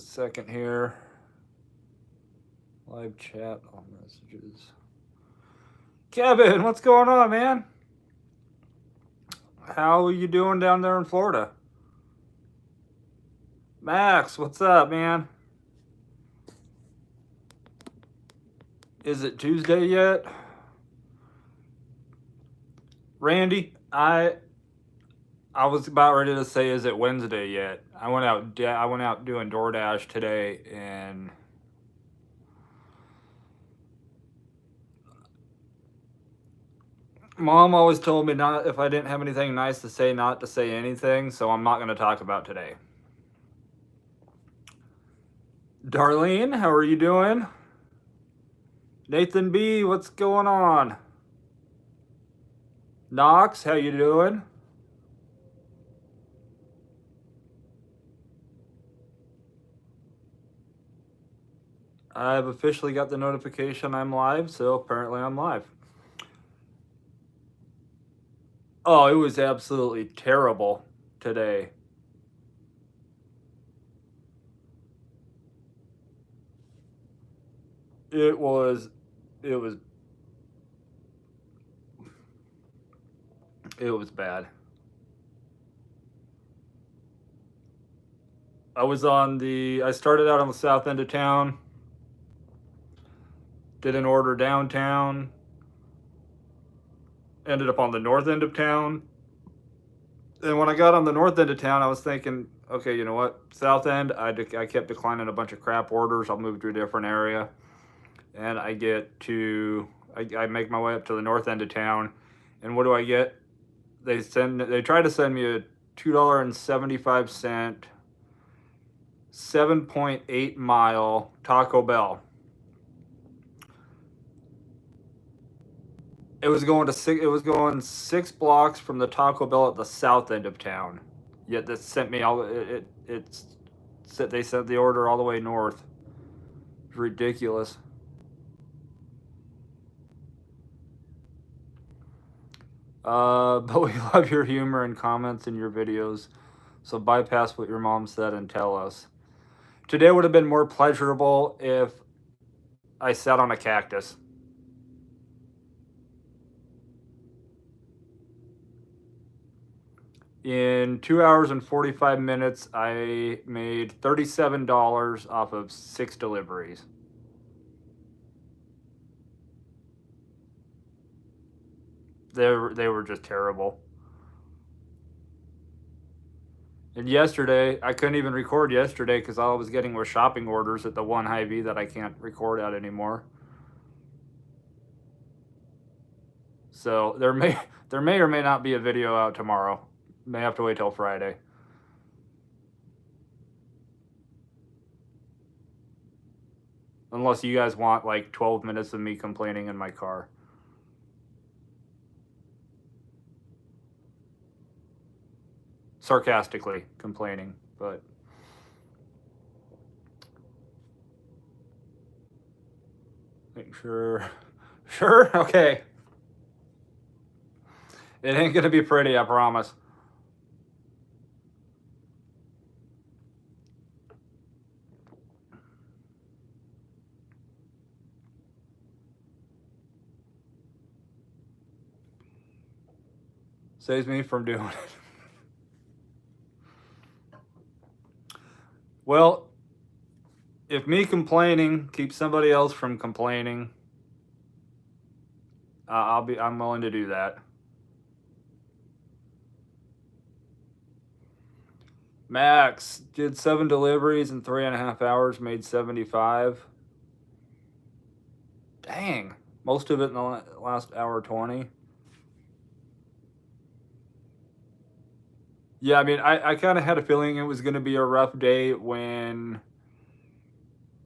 a second here. Live chat, all messages. Kevin, what's going on, man? How are you doing down there in Florida? Max, what's up, man? Is it Tuesday yet? Randy, I was about ready to say, is it Wednesday yet? I went out doing DoorDash today, and Mom always told me not, if I didn't have anything nice to say, not to say anything, so I'm not going to talk about today. Darlene, how are you doing? Nathan B, what's going on? Knox, how you doing? I've officially got the notification I'm live, so apparently I'm live. Oh, it was absolutely terrible today. It was bad. I started out on the south end of town, did an order downtown, ended up on the north end of town. And when I got on the north end of town, I was thinking, okay, you know what? South end, I kept declining a bunch of crap orders. I'll move to a different area. And I make my way up to the north end of town. And what do I get? They try to send me a $2.75 7.8 mile Taco Bell. It was going 6 blocks from the Taco Bell at the south end of town. Yet they sent me they sent the order all the way north. It's ridiculous. But we love your humor and comments in your videos. So bypass what your mom said and tell us. Today would have been more pleasurable if I sat on a cactus. In 2 hours and 45 minutes, I made $37 off of 6 deliveries. They were just terrible. And yesterday, I couldn't even record yesterday because all I was getting were shopping orders at the one Hy-Vee that I can't record at anymore. So there may or may not be a video out tomorrow. May have to wait till Friday. Unless you guys want like 12 minutes of me complaining in my car. Sarcastically complaining, but make sure. Sure? Okay. It ain't gonna be pretty, I promise. Saves me from doing it. Well, if me complaining keeps somebody else from complaining, I'm willing to do that. Max did 7 deliveries in 3.5 hours, made 75. Dang, most of it in the last hour 20. Yeah, I mean, I kind of had a feeling it was going to be a rough day when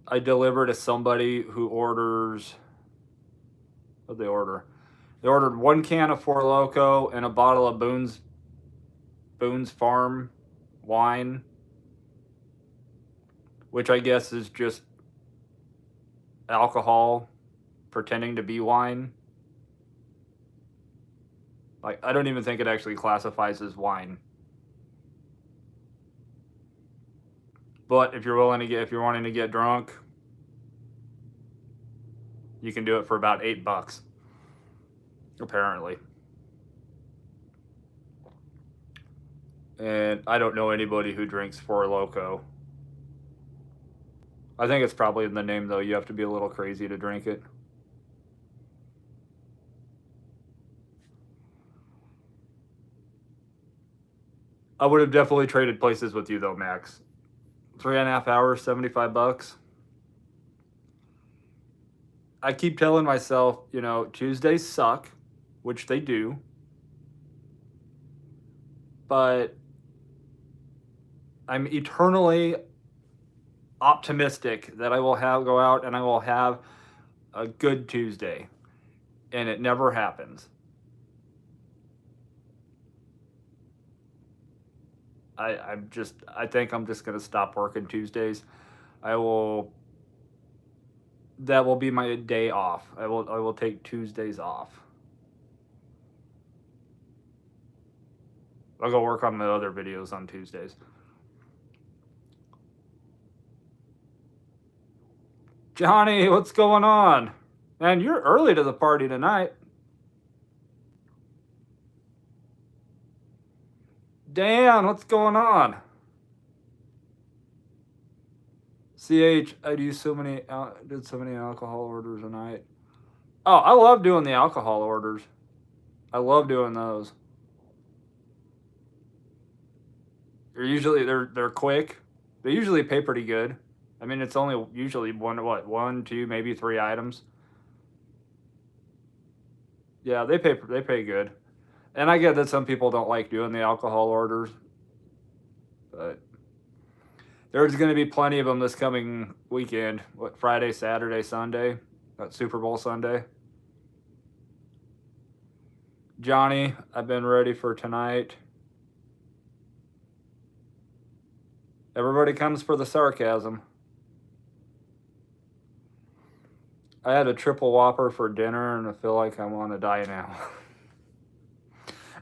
I deliver to somebody who orders. What'd they order? They ordered 1 can of Four Loko and a bottle of Boone's Farm wine, which I guess is just alcohol pretending to be wine. Like, I don't even think it actually classifies as wine. But if you're wanting to get drunk, you can do it for about $8, apparently. And I don't know anybody who drinks Four Loko. I think it's probably in the name, though. You have to be a little crazy to drink it. I would have definitely traded places with you, though, Max. 3.5 hours, $75. I keep telling myself, Tuesdays suck, which they do. But I'm eternally optimistic that I will go out and I will have a good Tuesday. And it never happens. I think I'm just gonna stop working Tuesdays. That will be my day off. I will take Tuesdays off. I'll go work on my other videos on Tuesdays. Johnny, what's going on? Man, you're early to the party tonight. Dan, what's going on? CH, I did so many alcohol orders a night. Oh, I love doing the alcohol orders. I love doing those. They're quick. They usually pay pretty good. I mean, it's only usually one, two, maybe 3 items. Yeah, they pay good. And I get that some people don't like doing the alcohol orders, but there's going to be plenty of them this coming weekend. Friday, Saturday, Sunday, Super Bowl Sunday. Johnny, I've been ready for tonight. Everybody comes for the sarcasm. I had a triple Whopper for dinner and I feel like I want to die now.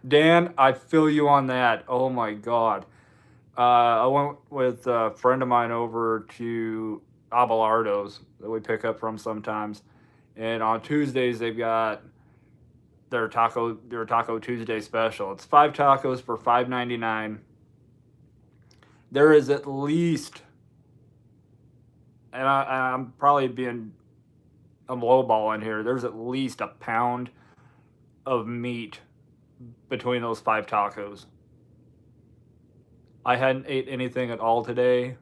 Dan, I feel you on that. Oh my God. I went with a friend of mine over to Abelardo's that we pick up from sometimes. And on Tuesdays, they've got their Taco Tuesday special. It's 5 tacos for $5.99. There is at least, and I'm probably I'm lowballing here, there's at least a pound of meat between those 5 tacos. I hadn't ate anything at all today.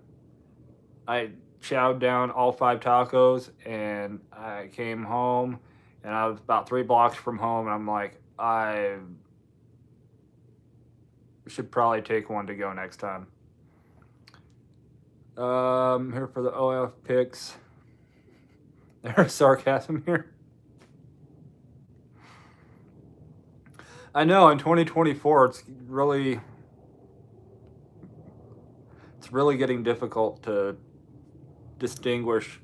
I chowed down all 5 tacos and I came home and I was about 3 blocks from home and I'm like, I should probably take one to go next time. Here for the OF picks. There's sarcasm here. I know in 2024 it's really getting difficult to distinguish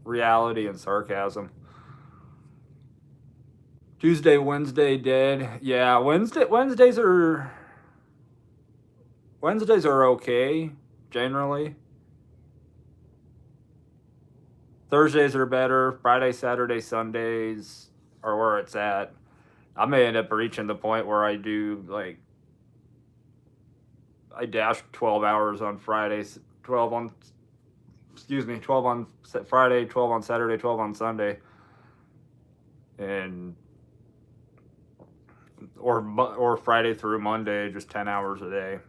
reality and sarcasm. Tuesday, Wednesday dead. Yeah, Wednesdays are okay generally. Thursdays are better. Friday, Saturday, Sundays are where it's at. I may end up reaching the point where I do I dash 12 hours on Fridays, 12 on Friday, 12 on Saturday, 12 on Sunday, and or Friday through Monday, just 10 hours a day.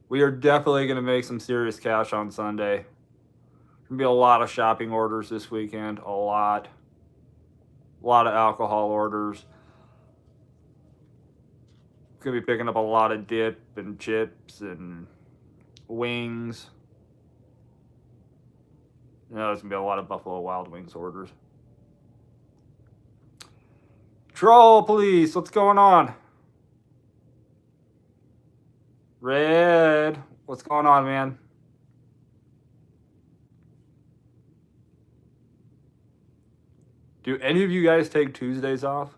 We are definitely going to make some serious cash on Sunday. There's going to be a lot of shopping orders this weekend, a lot of alcohol orders. Going to be picking up a lot of dip and chips and wings. There's going to be a lot of Buffalo Wild Wings orders. Troll police, what's going on? Red, what's going on, man? Do any of you guys take Tuesdays off?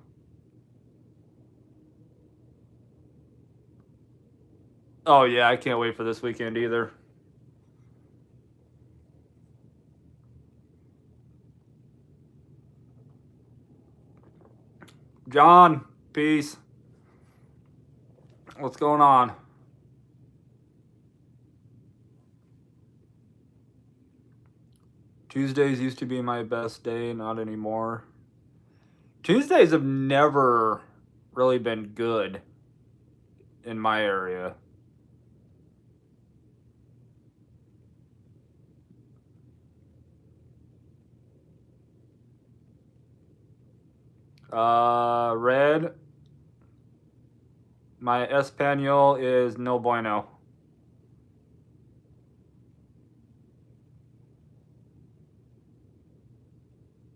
Oh yeah, I can't wait for this weekend either. John, peace. What's going on? Tuesdays used to be my best day, not anymore. Tuesdays have never really been good in my area. Red, my Espanol is no bueno.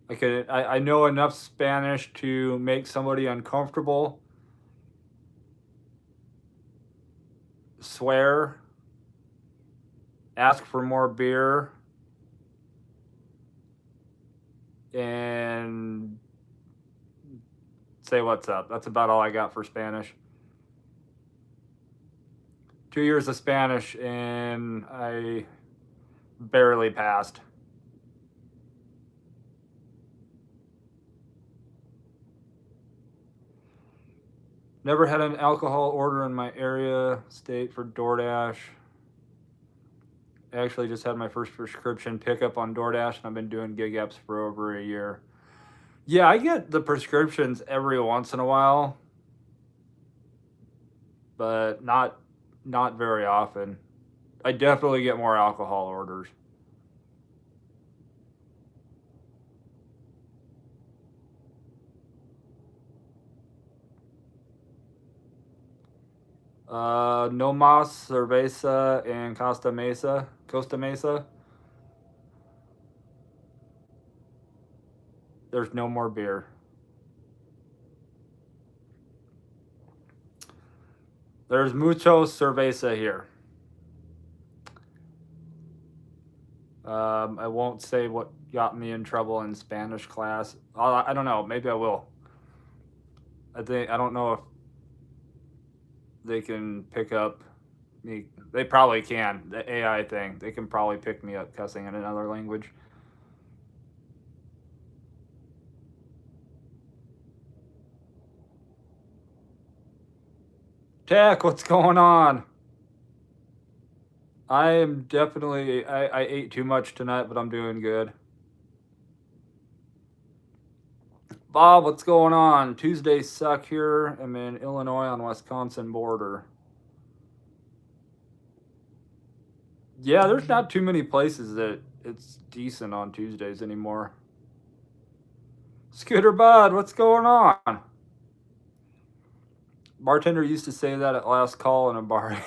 I know enough Spanish to make somebody uncomfortable, swear, ask for more beer, and say what's up. That's about all I got for Spanish. 2 years of Spanish, and I barely passed. Never had an alcohol order in my area, state for DoorDash. I actually just had my first prescription pickup on DoorDash, and I've been doing gig apps for over a year. Yeah, I get the prescriptions every once in a while, but not very often. I definitely get more alcohol orders. No Mas, Cerveza, and Costa Mesa. There's no more beer. There's mucho cerveza here. I won't say what got me in trouble in Spanish class. I don't know. Maybe I will. I don't know if they can pick up me. They probably can. The AI thing. They can probably pick me up cussing in another language. Tech, what's going on? I am definitely. I ate too much tonight, but I'm doing good. Bob, what's going on? Tuesdays suck here. I'm in Illinois on Wisconsin border. Yeah, there's not too many places that it's decent on Tuesdays anymore. Scooter Bud, what's going on? Bartender used to say that at last call in a bar.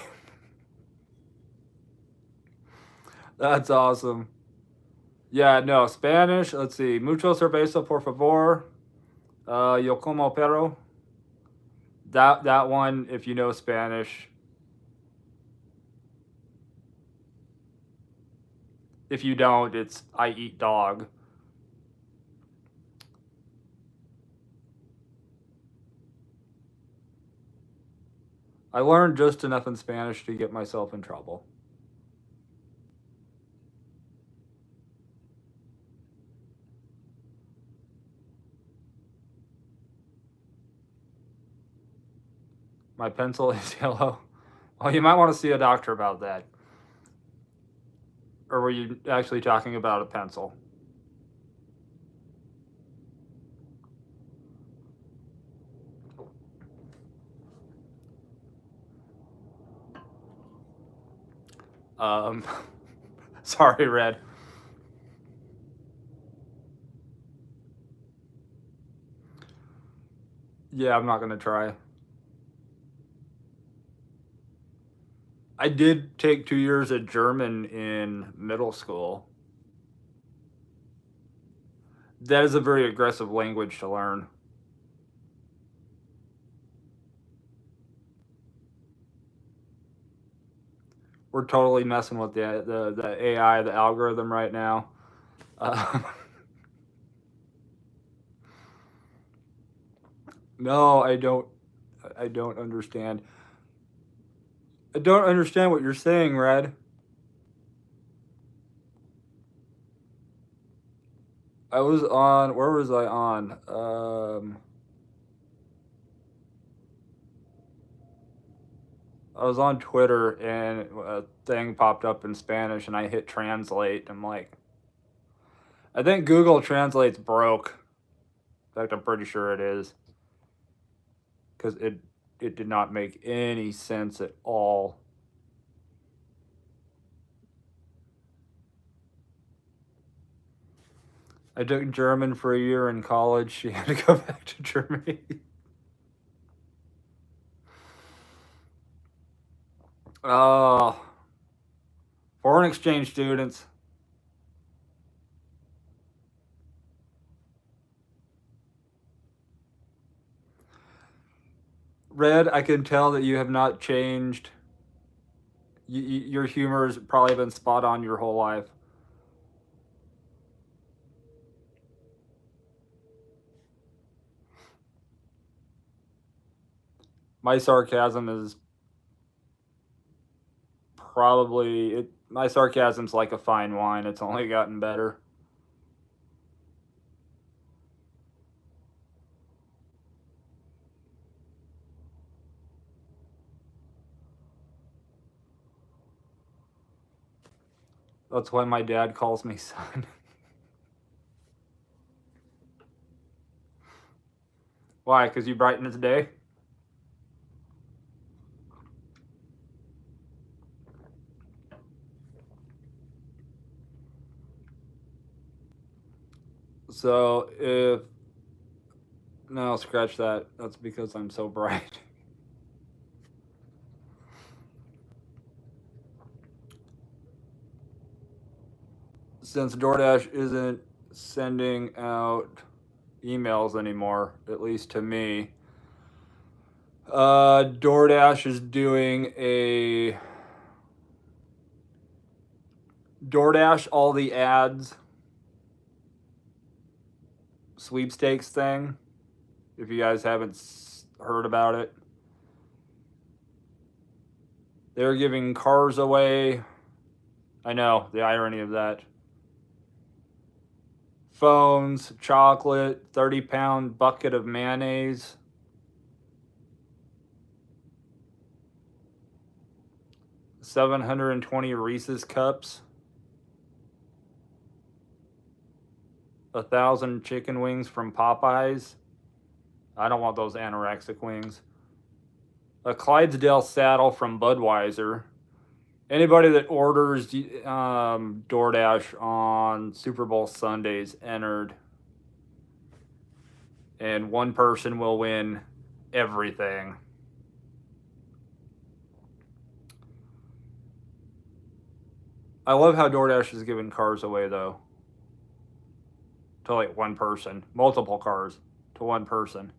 That's awesome. Yeah, no, Spanish. Let's see. Mucho cerveza, por favor. Yo como perro. That one, if you know Spanish. If you don't, it's I eat dog. I learned just enough in Spanish to get myself in trouble. My pencil is yellow. Well, you might want to see a doctor about that. Or were you actually talking about a pencil? Um, sorry, Red. Yeah, I'm not going to try. I did take 2 years of German in middle school. That is a very aggressive language to learn. We're totally messing with the AI, the algorithm right now. No, I don't understand. I don't understand what you're saying, Red. I was on. Where was I on? I was on Twitter and a thing popped up in Spanish, and I hit translate. I'm like, I think Google Translate's broke. In fact, I'm pretty sure it is, because it did not make any sense at all. I took German for a year in college. She had to go back to Germany. Oh, foreign exchange students. Red, I can tell that you have not changed. Your humor has probably been spot on your whole life. My sarcasm is probably it. My sarcasm's like a fine wine. It's only gotten better. That's why my dad calls me son. Why? Because you brighten his day? So if no, scratch that. That's because I'm so bright. Since DoorDash isn't sending out emails anymore, at least to me, DoorDash is doing a DoorDash all the ads sweepstakes thing. If you guys haven't heard about it, they're giving cars away. I know the irony of that. Phones, chocolate, 30-pound bucket of mayonnaise. $720 Reese's cups. 1,000 chicken wings from Popeyes. I don't want those anorexic wings. A Clydesdale saddle from Budweiser. Anybody that orders DoorDash on Super Bowl Sundays entered. And one person will win everything. I love how DoorDash is giving cars away, though. To like one person. Multiple cars to one person.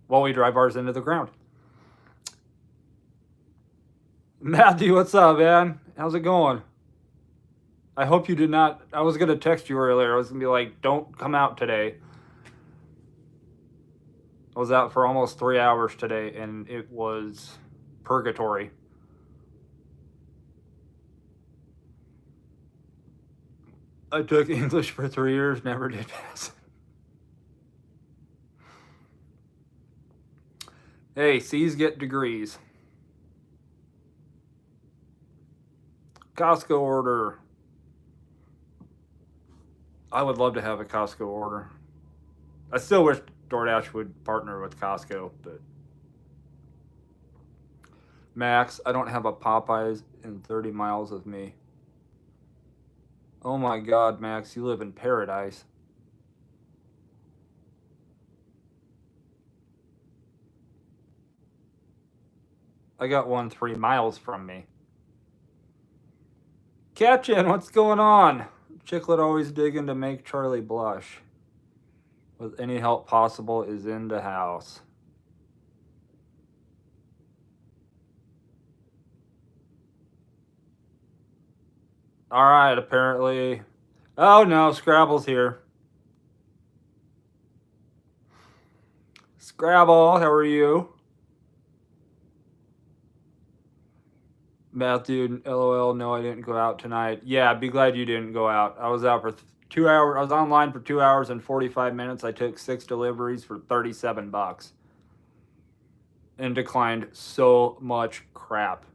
While we drive ours into the ground. Matthew, what's up, man? How's it going? I hope you did not. I was going to text you earlier. I was going to be like, don't come out today. I was out for almost 3 hours today, and it was purgatory. I took English for 3 years, never did pass. Hey, C's get degrees. Costco order. I would love to have a Costco order. I still wish DoorDash would partner with Costco, but Max, I don't have a Popeyes in 30 miles of me. Oh my God, Max, you live in paradise. I got one 3 miles from me. Captain, what's going on? Chicklet always digging to make Charlie blush. With any help possible is in the house. Alright, apparently. Oh no, Scrabble's here. Scrabble, how are you? Matthew, LOL, no, I didn't go out tonight. Yeah, be glad you didn't go out. I was out for 2 hours. I was online for 2 hours and 45 minutes. I took 6 deliveries for $37 and declined so much crap.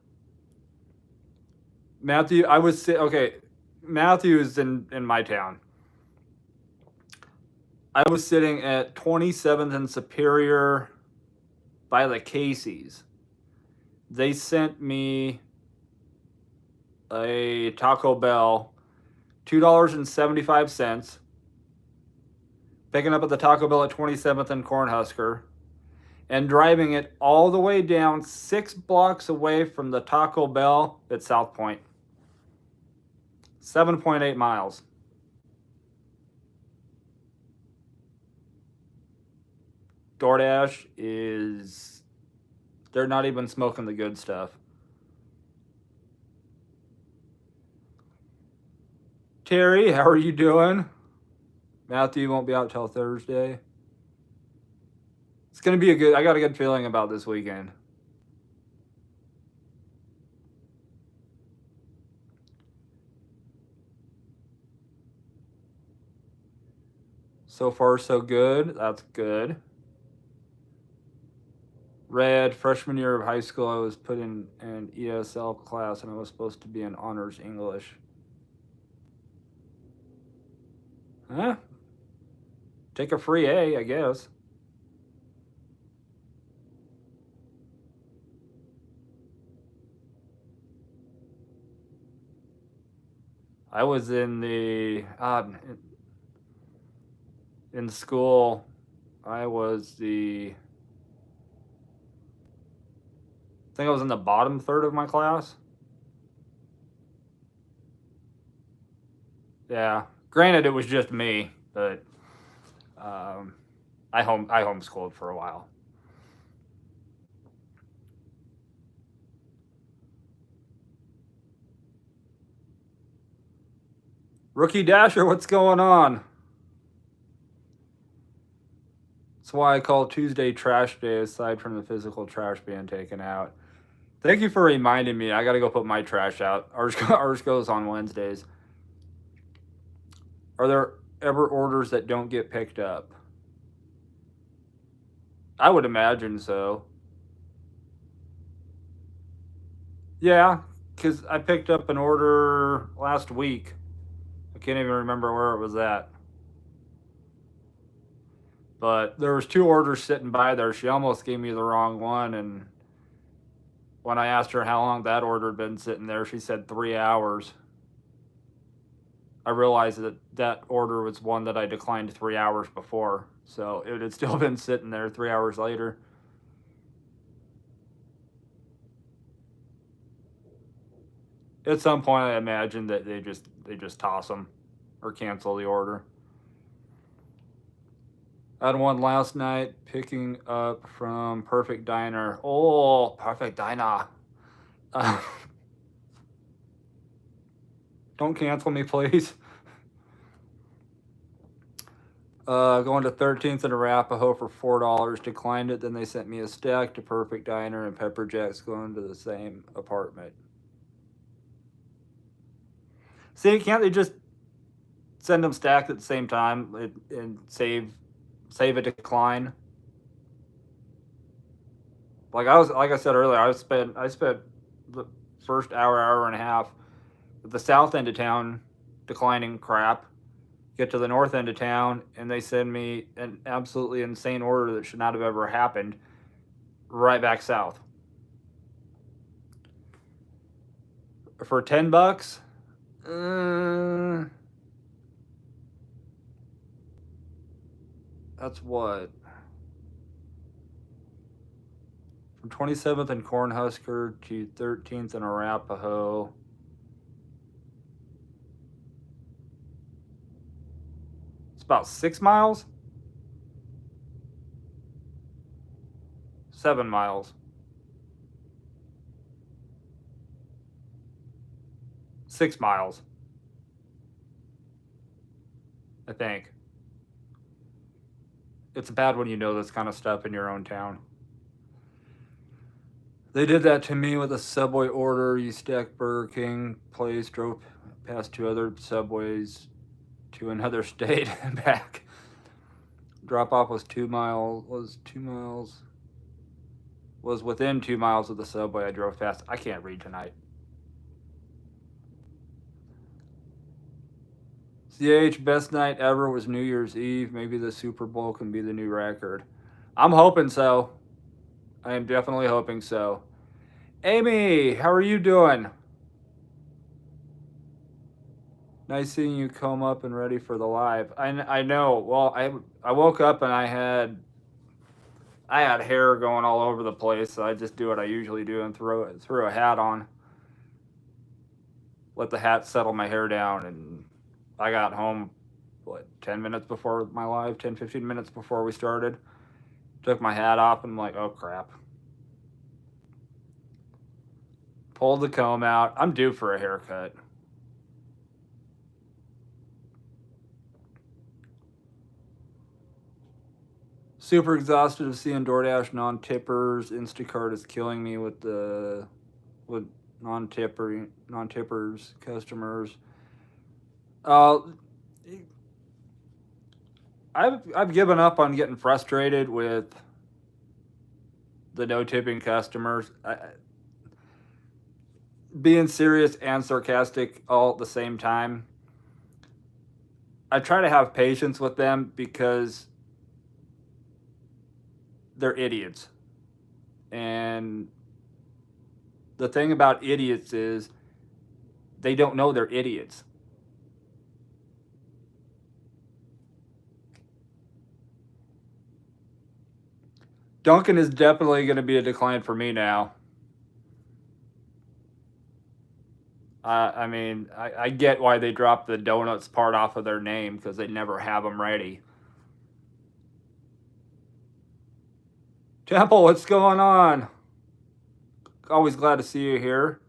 Matthew, okay. Matthew is in my town. I was sitting at 27th and Superior by the Casey's. They sent me a Taco Bell, $2.75, picking up at the Taco Bell at 27th and Cornhusker, and driving it all the way down 6 blocks away from the Taco Bell at South Point. 7.8 miles. DoorDash is, they're not even smoking the good stuff. Terry, how are you doing? Matthew won't be out till Thursday. It's going to be I got a good feeling about this weekend. So far, so good. That's good. Red, freshman year of high school, I was put in an ESL class and I was supposed to be in honors English. Huh? Take a free A, I guess. I was in in school, I think I was in the bottom third of my class. Yeah. Granted, it was just me, but I homeschooled for a while. Rookie Dasher, what's going on? That's why I call Tuesday trash day, aside from the physical trash being taken out. Thank you for reminding me. I got to go put my trash out. Ours goes on Wednesdays. Are there ever orders that don't get picked up? I would imagine so. Yeah, because I picked up an order last week. I can't even remember where it was at. But there was 2 orders sitting by there. She almost gave me the wrong one, and when I asked her how long that order had been sitting there, she said 3 hours. I realized that order was one that I declined 3 hours before, so it had still been sitting there 3 hours later. At some point, I imagine that they just toss them or cancel the order. I had one last night picking up from Perfect Diner. Oh, Perfect Diner. Don't cancel me, please. Going to 13th and Arapahoe for $4. Declined it. Then they sent me a stack to Perfect Diner and Pepper Jack's going to the same apartment. See, can't they just send them stacked at the same time and save a decline? Like I said earlier, I spent the first hour and a half at the south end of town declining crap. Get to the north end of town and they send me an absolutely insane order that should not have ever happened right back south for $10. That's what? From 27th and Cornhusker to 13th and Arapahoe. It's about 6 miles? 7 miles. 6 miles. I think. It's bad when you know this kind of stuff in your own town. They did that to me with a Subway order. You stack Burger King place, drove past 2 other Subways to another state and back. Drop off was 2 miles. Was within 2 miles of the Subway. I drove past. I can't read tonight. CH best night ever was New Year's Eve. Maybe the Super Bowl can be the new record. I'm hoping so. I am definitely hoping so. Amy, how are you doing? Nice seeing you come up and ready for the live. I know. Well, I woke up and I had hair going all over the place, so I just do what I usually do and threw a hat on. Let the hat settle my hair down, and I got home 10 minutes before my live, 10 15 minutes before we started. Took my hat off and I'm like, oh crap. Pulled the comb out. I'm due for a haircut. Super exhausted of seeing DoorDash non-tippers. Instacart is killing me with non-tippers customers. I've given up on getting frustrated with the no tipping customers. Being serious and sarcastic all at the same time. I try to have patience with them because they're idiots. And the thing about idiots is they don't know they're idiots. Duncan is definitely going to be a decline for me now. I mean, I get why they dropped the donuts part off of their name because they never have them ready. Temple, what's going on? Always glad to see you here.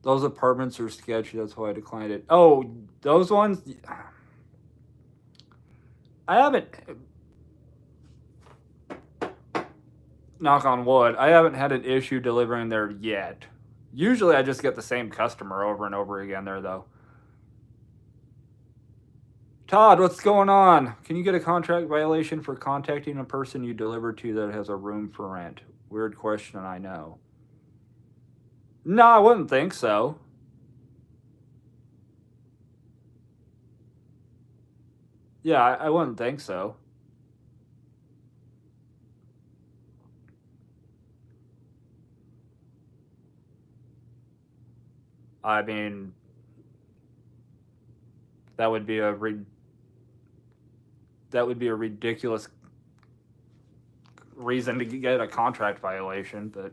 Those apartments are sketchy. That's why I declined it. Oh, those ones? I haven't... Knock on wood. I haven't had an issue delivering there yet. Usually I just get the same customer over and over again there, though. Todd, what's going on? Can you get a contract violation for contacting a person you delivered to that has a room for rent? Weird question, I know. No, I wouldn't think so. Yeah, I wouldn't think so. I mean, that would be a ridiculous reason to get a contract violation, but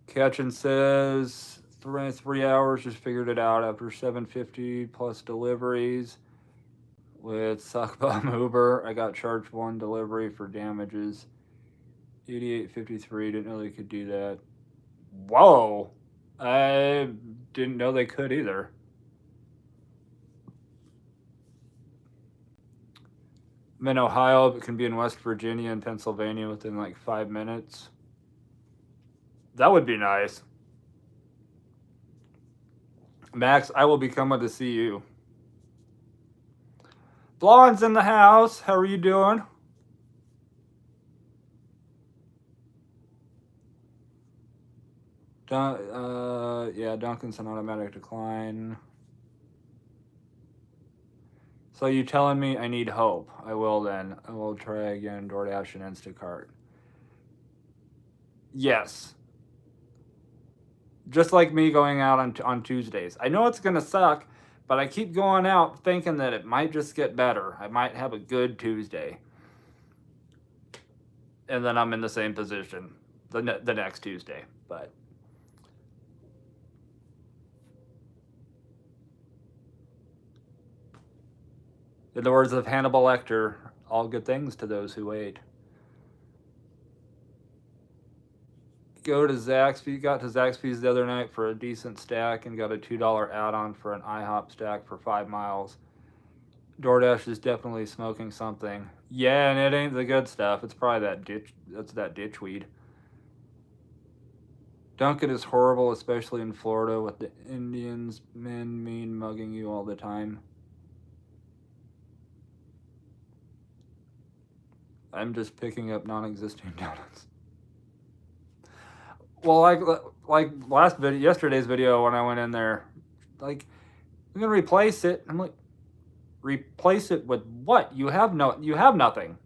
Catchin says 3 hours, just figured it out after $7.50 plus deliveries. With Suckbum Uber, I got charged one delivery for damages. $88.53. Didn't know they could do that. Whoa! I didn't know they could either. I'm in Ohio, but can be in West Virginia and Pennsylvania within like 5 minutes. That would be nice. Max, I will be coming to see you. Blonde's in the house. How are you doing? Yeah, Duncan's an automatic decline. So you telling me I need hope? I will then. I will try again, DoorDash and Instacart. Yes. Just like me going out on Tuesdays. I know it's going to suck, but I keep going out thinking that it might just get better. I might have a good Tuesday. And then I'm in the same position the next Tuesday. But in the words of Hannibal Lecter, all good things to those who wait. go to Zaxby's. Got to Zaxby's the other night for a decent stack and got a $2 add-on for an IHOP stack for 5 miles. DoorDash is definitely smoking something. Yeah, and it ain't the good stuff. It's probably that ditch. That's that ditchweed. Dunkin' is horrible, especially in Florida with the Indians men mean mugging you all the time. I'm just picking up non-existing donuts. Well, like yesterday's video when I went in there, like, I'm gonna replace it. I'm like, replace it with what? You have nothing.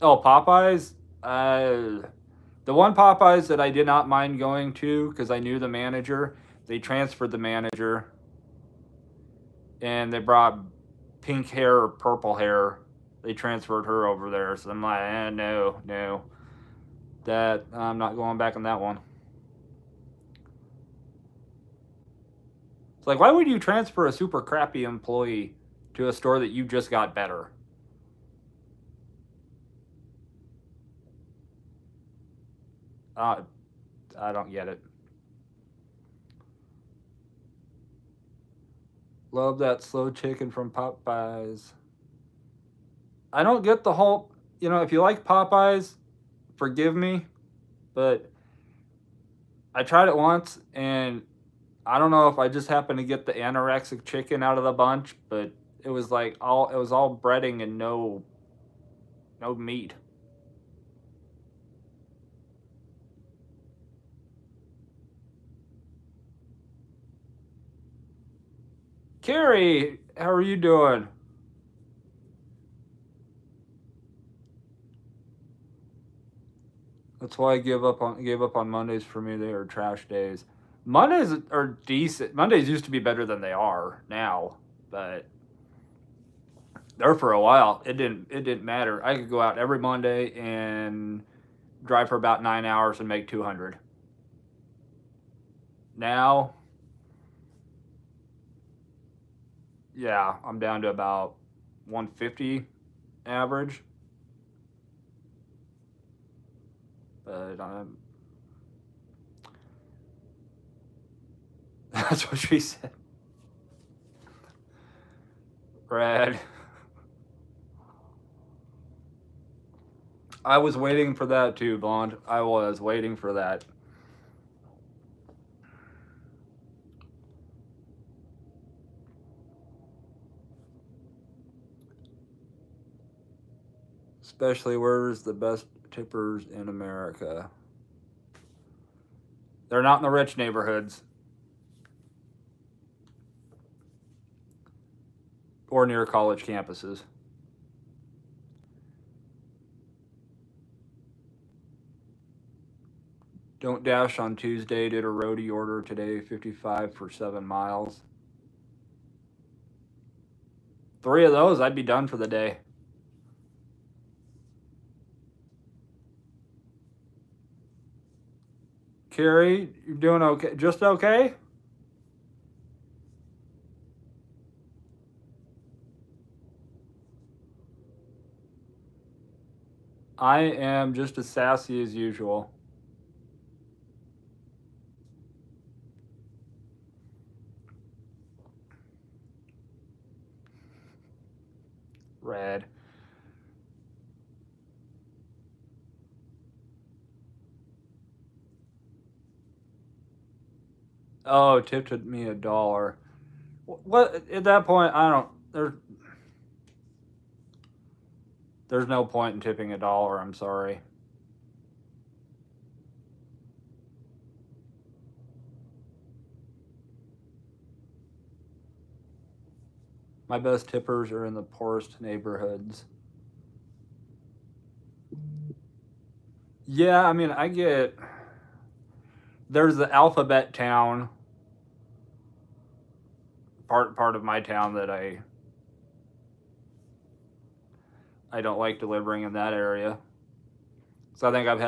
Oh, Popeyes. The one Popeyes that I did not mind going to because I knew the manager. They transferred the manager, and they brought pink hair or purple hair. They transferred her over there, so I'm like, no, that I'm not going back on that one. It's like, why would you transfer a super crappy employee to a store that you just got better? I don't get it. Love that slow chicken from Popeyes. I don't get the whole, if you like Popeyes, forgive me, but I tried it once and I don't know if I just happened to get the anorexic chicken out of the bunch, but it was all breading and no meat. Carrie, how are you doing? That's why I gave up on Mondays. For me, they are trash days. Mondays are decent. Mondays used to be better than they are now, but there for a while it didn't matter. I could go out every Monday and drive for about 9 hours and make 200. Now, yeah, I'm down to about 150 average. But that's what she said. Brad. I was waiting for that too, Blonde. I was waiting for that. Especially where's the best tippers in America? They're not in the rich neighborhoods. Or near college campuses. Don't dash on Tuesday. Did a roadie order today, 55 for 7 miles. 3 of those, I'd be done for the day. Carrie, you're doing okay? Just okay? I am just as sassy as usual. Red. Oh, tipped me $1. What at that point? I don't. There's no point in tipping $1. I'm sorry. My best tippers are in the poorest neighborhoods. Yeah, I mean, there's the alphabet town part of my town that I don't like delivering in that area. So I think I've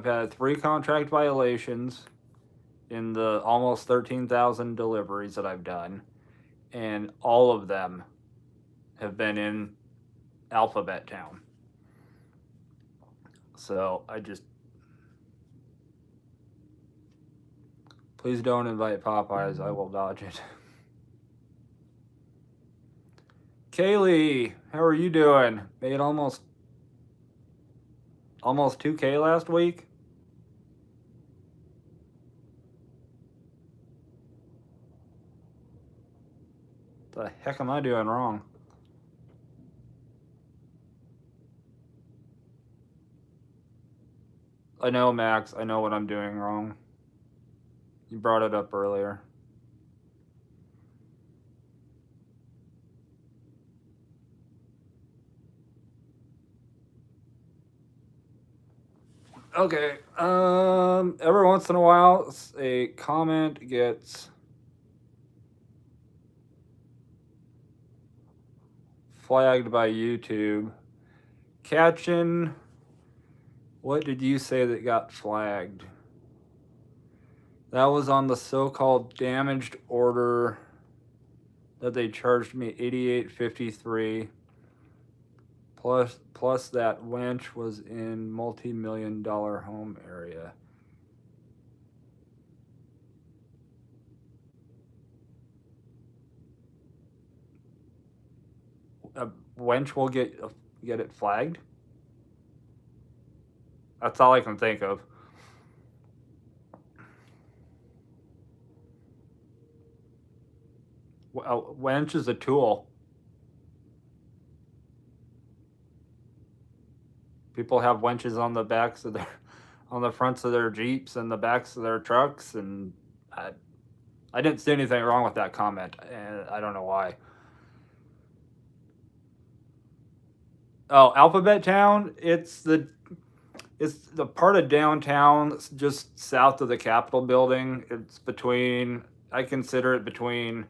had 3 contract violations in the almost 13,000 deliveries that I've done, and all of them have been in Alphabet Town. So please don't invite Popeyes. I will dodge it. Kaylee, how are you doing? Made almost 2K last week. The heck am I doing wrong? I know, Max. I know what I'm doing wrong. You brought it up earlier. Okay. Every once in a while, a comment gets flagged by YouTube. Catchin, what did you say that got flagged? That was on the so-called damaged order that they charged me $88.53. Plus that wench was in multi-million-dollar home area. A wench will get it flagged? That's all I can think of. A wench is a tool. People have wenches on the backs of on the fronts of their Jeeps and the backs of their trucks, and I didn't see anything wrong with that comment, and I don't know why. Oh, Alphabet Town, it's the part of downtown just south of the Capitol building. It's I consider it between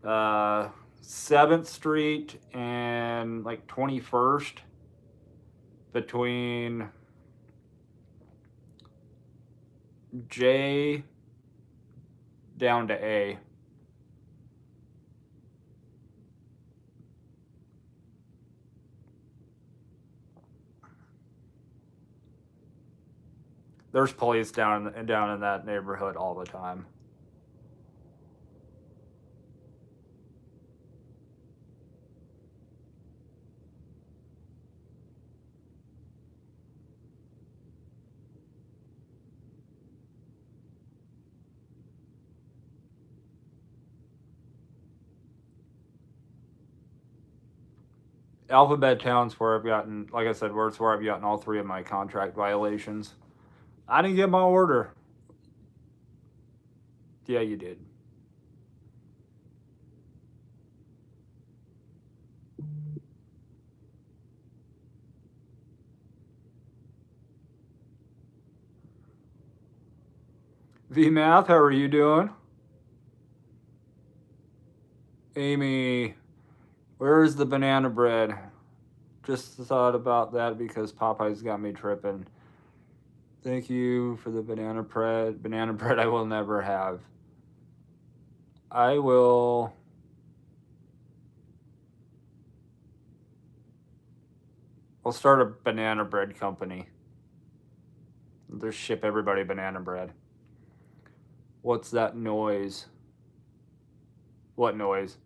7th Street and like 21st, between J down to A. There's police down in that neighborhood all the time. Alphabet Town's where I've gotten, like I said, it's where I've gotten all 3 of my contract violations. I didn't get my order. Yeah, you did. VMath, how are you doing? Amy, where is the banana bread? Just thought about that because Popeye's got me tripping. Thank you for the banana bread. Banana bread I will never have. I'll start a banana bread company. Just ship everybody banana bread. What's that noise? What noise?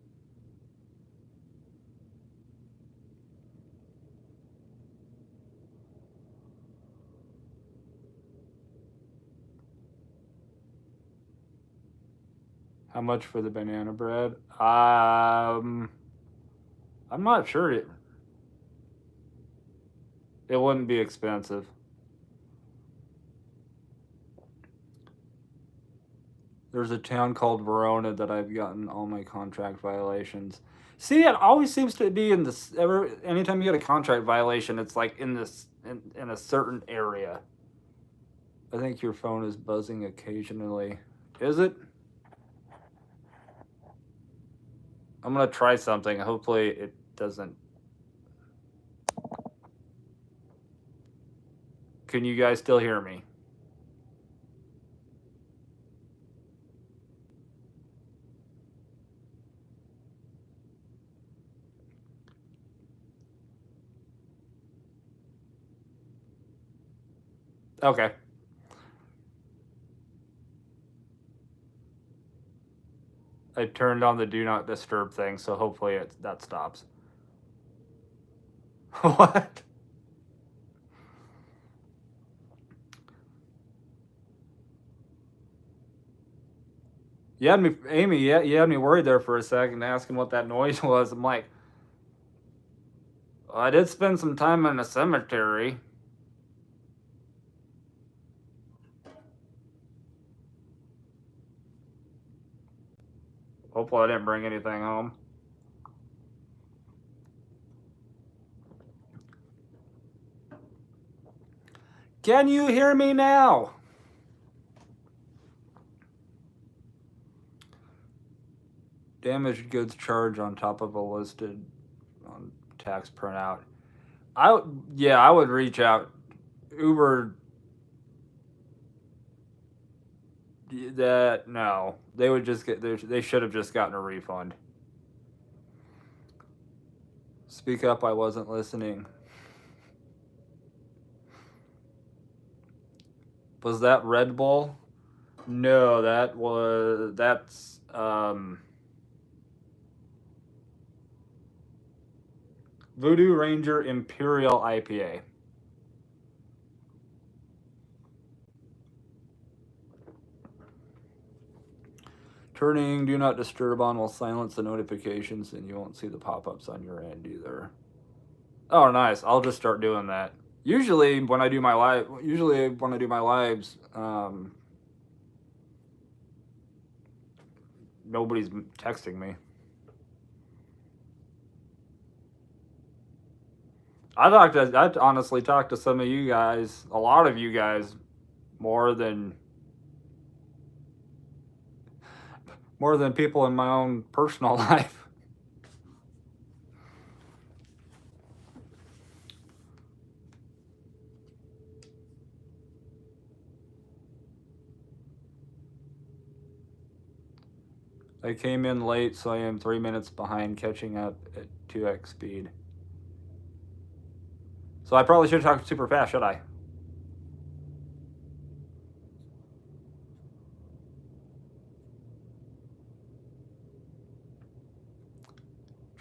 How much for the banana bread? I'm not sure. It wouldn't be expensive. There's a town called Verona that I've gotten all my contract violations. See, it always seems to be in this. Anytime you get a contract violation, it's like in a certain area. I think your phone is buzzing occasionally. Is it? I'm gonna try something. Hopefully it doesn't. Can you guys still hear me? Okay. I turned on the do not disturb thing, so hopefully that stops. What? You had me, Amy. Yeah, you had me worried there for a second, asking what that noise was. I'm like, well, I did spend some time in a cemetery. Hopefully, I didn't bring anything home. Can you hear me now? Damaged goods charge on top of a listed on tax printout. I would reach out. Uber. That no, they would just get. They should have just gotten a refund. Speak up! I wasn't listening. Was that Red Bull? No, that's Voodoo Ranger Imperial IPA. Turning do not disturb on will silence the notifications and you won't see the pop-ups on your end either. Oh, nice. I'll just start doing that. Usually when I do my lives, nobody's texting me. I honestly talked to some of you guys, a lot of you guys, more than people in my own personal life. I came in late, so I am 3 minutes behind catching up at 2x speed. So I probably should talk super fast, should I?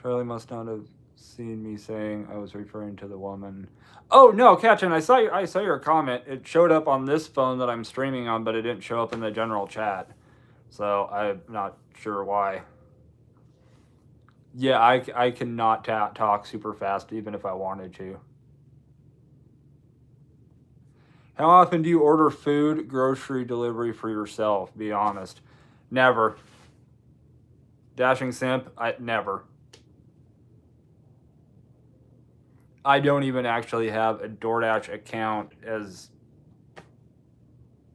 Charlie must not have seen me saying I was referring to the woman. Oh no, Katrin, I saw your comment. It showed up on this phone that I'm streaming on, but it didn't show up in the general chat. So I'm not sure why. Yeah, I cannot talk super fast even if I wanted to. How often do you order food, grocery delivery for yourself? Be honest. Never. Dashing simp, never. I don't even actually have a DoorDash account as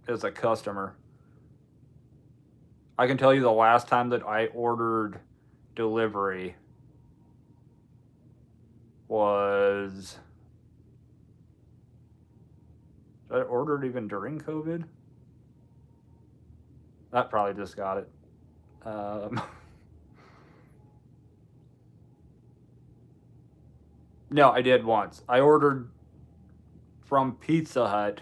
a customer. I can tell you the last time that I ordered delivery was... Did I order it even during COVID? That probably just got it. No, I did once. I ordered from Pizza Hut.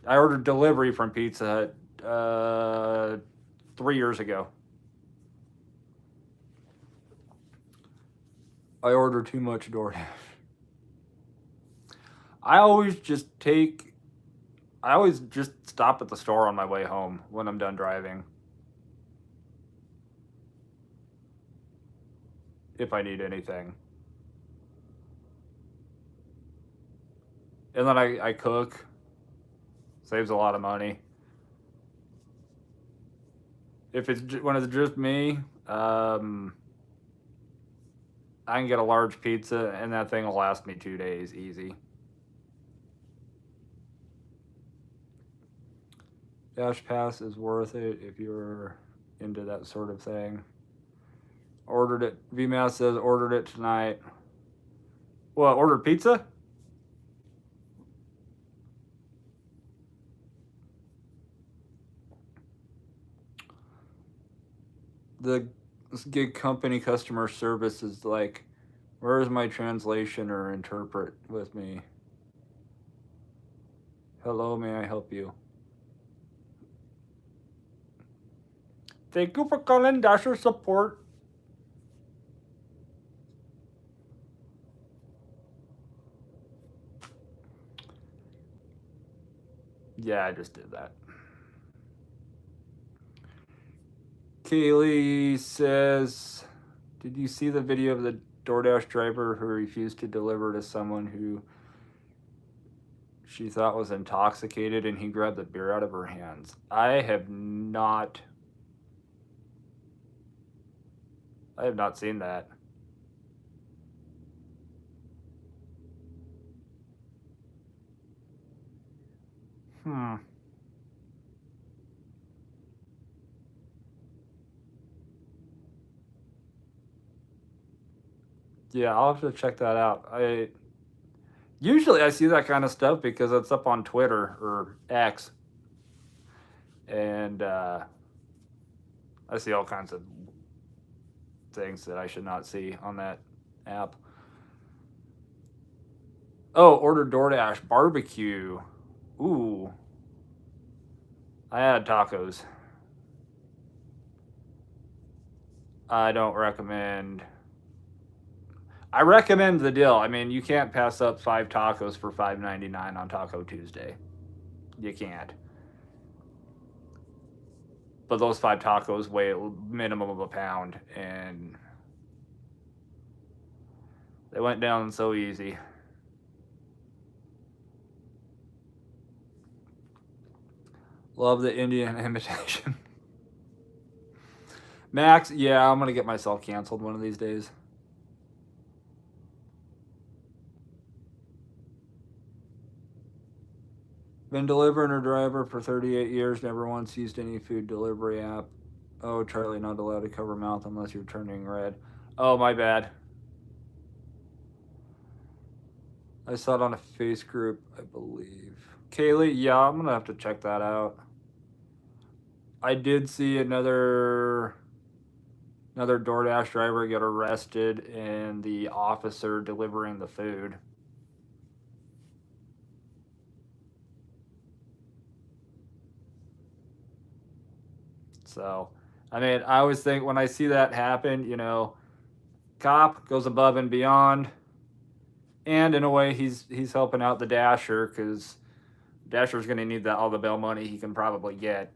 I ordered delivery from Pizza Hut 3 years ago. I order too much DoorDash. I always just stop at the store on my way home when I'm done driving. If I need anything. And then I cook. Saves a lot of money. When it's just me, I can get a large pizza and that thing will last me 2 days easy. Dash Pass is worth it if you're into that sort of thing. Ordered it. VMAS says ordered it tonight. What, ordered pizza? The gig company customer service is like, where is my translation or interpret with me? Hello, may I help you? Thank you for calling Dasher Support. Yeah, I just did that. Kaylee says, did you see the video of the DoorDash driver who refused to deliver to someone who she thought was intoxicated and he grabbed the beer out of her hands? I have not seen that. Hmm. Yeah, I'll have to check that out. I see that kind of stuff because it's up on Twitter or X, and I see all kinds of things that I should not see on that app. Oh, order DoorDash barbecue. Ooh, I had tacos. I don't recommend. I recommend the deal. I mean, you can't pass up 5 tacos for $5.99 on Taco Tuesday. You can't. But those 5 tacos weigh a minimum of a pound, and they went down so easy. Love the Indian imitation. Max, yeah, I'm gonna get myself canceled one of these days. Been delivering or driver for 38 years, never once used any food delivery app. Oh, Charlie, not allowed to cover mouth unless you're turning red. Oh, my bad. I saw it on a face group, I believe. Kaylee, yeah, I'm gonna have to check that out. I did see another DoorDash driver get arrested and the officer delivering the food. So, I mean, I always think when I see that happen, cop goes above and beyond, and in a way, he's helping out the dasher because dasher's going to need all the bail money he can probably get.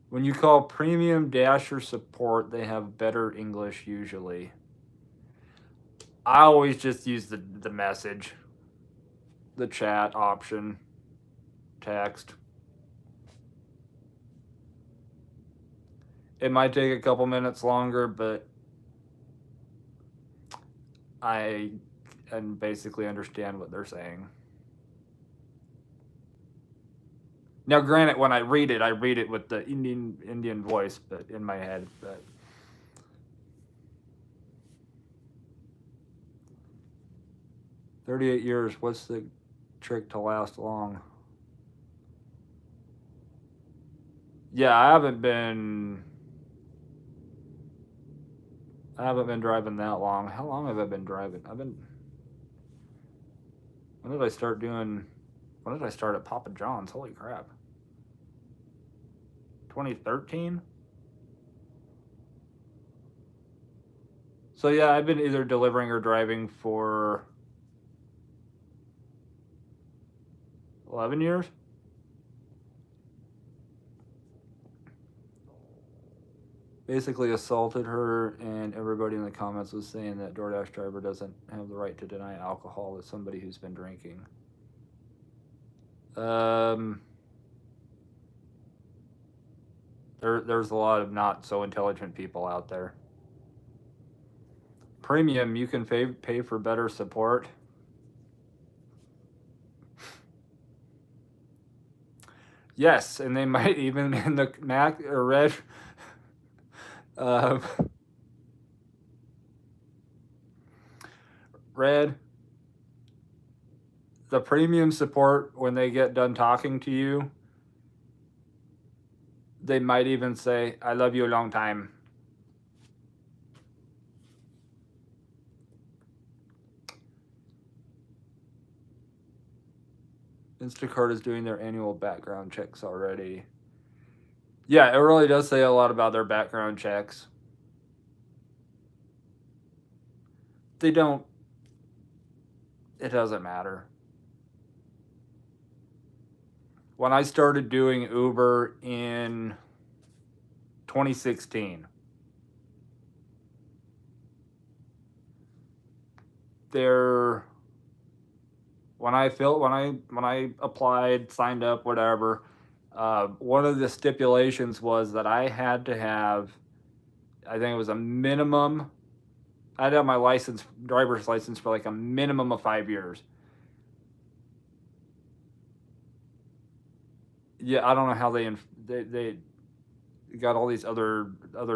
When you call premium dasher support, they have better English usually. I always just use the message, the chat option, text. It might take a couple minutes longer, but I can basically understand what they're saying. Now, granted, when I read it with the Indian voice, but in my head. But 38 years. What's the trick to last long? Yeah, I haven't been driving that long. How long have I been driving? When did I start at Papa John's? Holy crap. 2013? So yeah, I've been either delivering or driving for 11 years. Basically assaulted her, and everybody in the comments was saying that DoorDash driver doesn't have the right to deny alcohol to somebody who's been drinking. There's a lot of not so intelligent people out there. Premium, you can pay for better support. Yes, and they might even in the Mac or Red. Red, the premium support, when they get done talking to you, they might even say, I love you a long time. Instacart is doing their annual background checks already. Yeah, it really does say a lot about their background checks. They don't. It doesn't matter. When I started doing Uber in 2016, when I applied, signed up, whatever, one of the stipulations was that I had to have, I think it was a minimum. I had to have my license, driver's license, for like a minimum of 5 years. Yeah, I don't know how they got all these other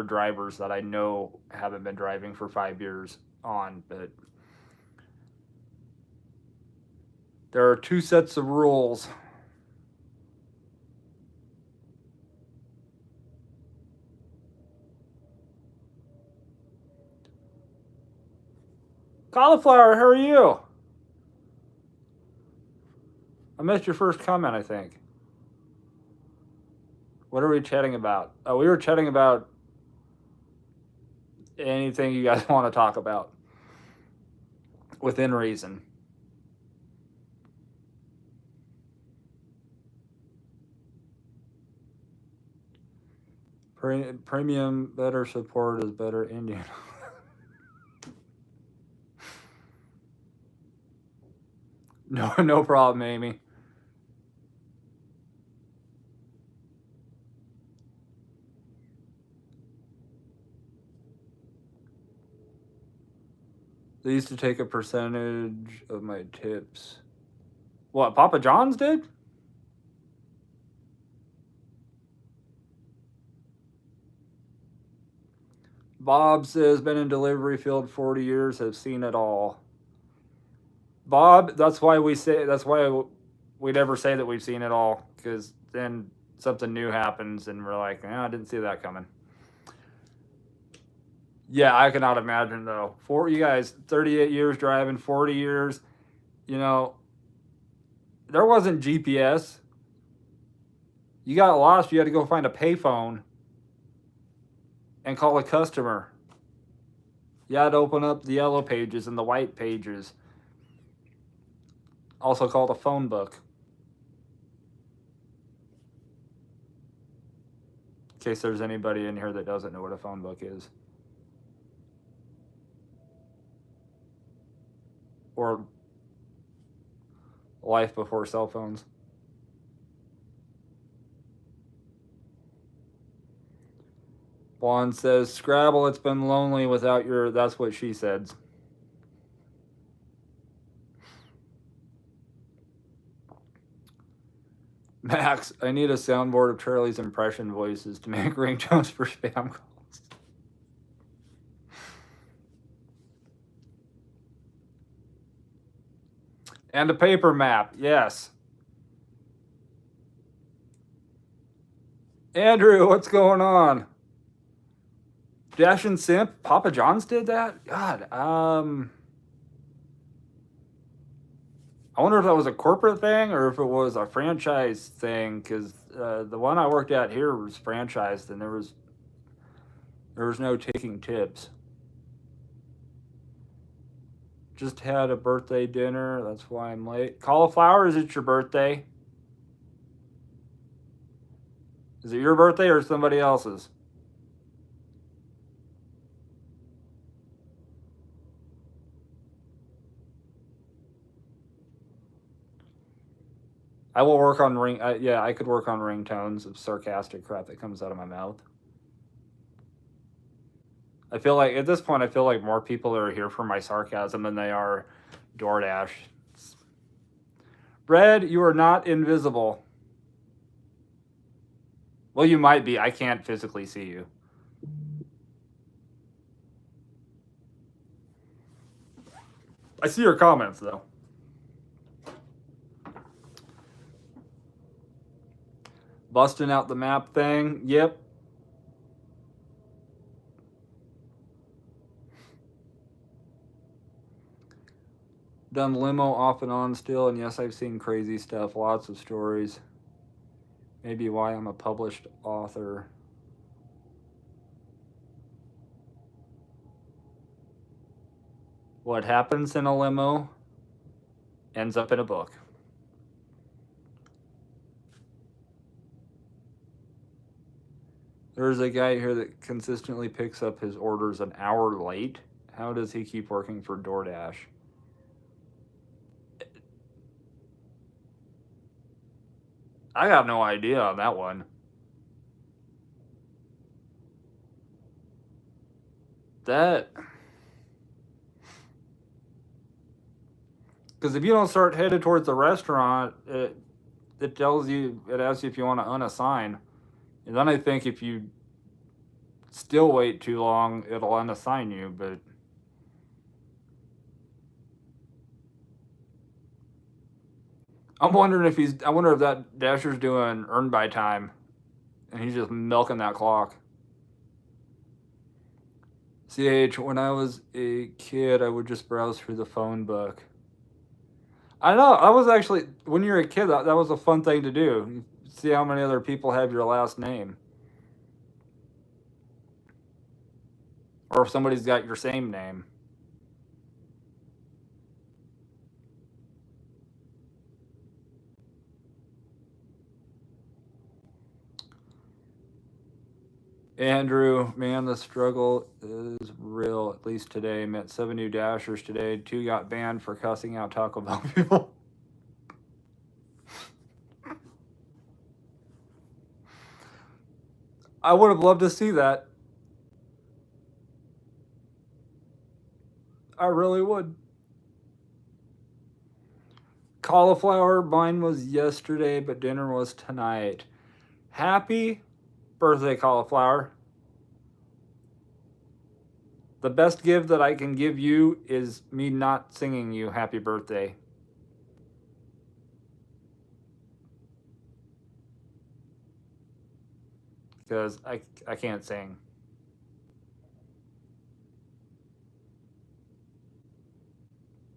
drivers that I know haven't been driving for 5 years on, but there are 2 sets of rules. Cauliflower, how are you? I missed your first comment, I think. What are we chatting about? Oh, we were chatting about anything you guys want to talk about within reason. Premium better support is better Indian. No problem, Amy. They used to take a percentage of my tips. What, Papa John's did? Bob says, been in delivery field 40 years, have seen it all. Bob, that's why we never say that we've seen it all, because then something new happens and we're like, I didn't see that coming. Yeah, I cannot imagine though. For you guys, 38 years driving, 40 years, there wasn't GPS. You got lost, you had to go find a payphone and call a customer. You had to open up the yellow pages and the white pages. Also called a phone book. In case there's anybody in here that doesn't know what a phone book is. Or life before cell phones. Juan says, Scrabble, it's been lonely without your, that's what she said. Max, I need a soundboard of Charlie's impression voices to make ringtones for spam calls. And a paper map, yes. Andrew, what's going on? Dash and Simp, Papa John's did that? God, I wonder if that was a corporate thing or if it was a franchise thing, because the one I worked at here was franchised and there was no taking tips. Just had a birthday dinner, that's why I'm late. Cauliflower, is it your birthday? Is it your birthday or somebody else's? I will work on I could work on ringtones of sarcastic crap that comes out of my mouth. I feel like at this point, I feel like more people are here for my sarcasm than they are DoorDash. Red, you are not invisible. Well, you might be. I can't physically see you. I see your comments, though. Busting out the map thing. Yep. done limo off and on still, and yes, I've seen crazy stuff, lots of stories. Maybe why I'm a published author. What happens in a limo ends up in a book. There's a guy here that consistently picks up his orders an hour late. How does he keep working for DoorDash? I got no idea on that one. That... Because if you don't start headed towards the restaurant, it tells you, it asks you if you want to unassign. And then I think if you still wait too long, it'll unassign you, but... I wonder if that Dasher's doing earn by time, and he's just milking that clock. CH, when I was a kid, I would just browse through the phone book. I know, I was actually, when you're a kid, that was a fun thing to do. You see how many other people have your last name. Or if somebody's got your same name. Andrew, man, the struggle is real, at least today. Met 7 new Dashers today. 2 got banned for cussing out Taco Bell people. I would have loved to see that. I really would. Cauliflower, mine was yesterday, but dinner was tonight. Happy birthday, Cauliflower. The best gift that I can give you is me not singing you happy birthday. Because I can't sing.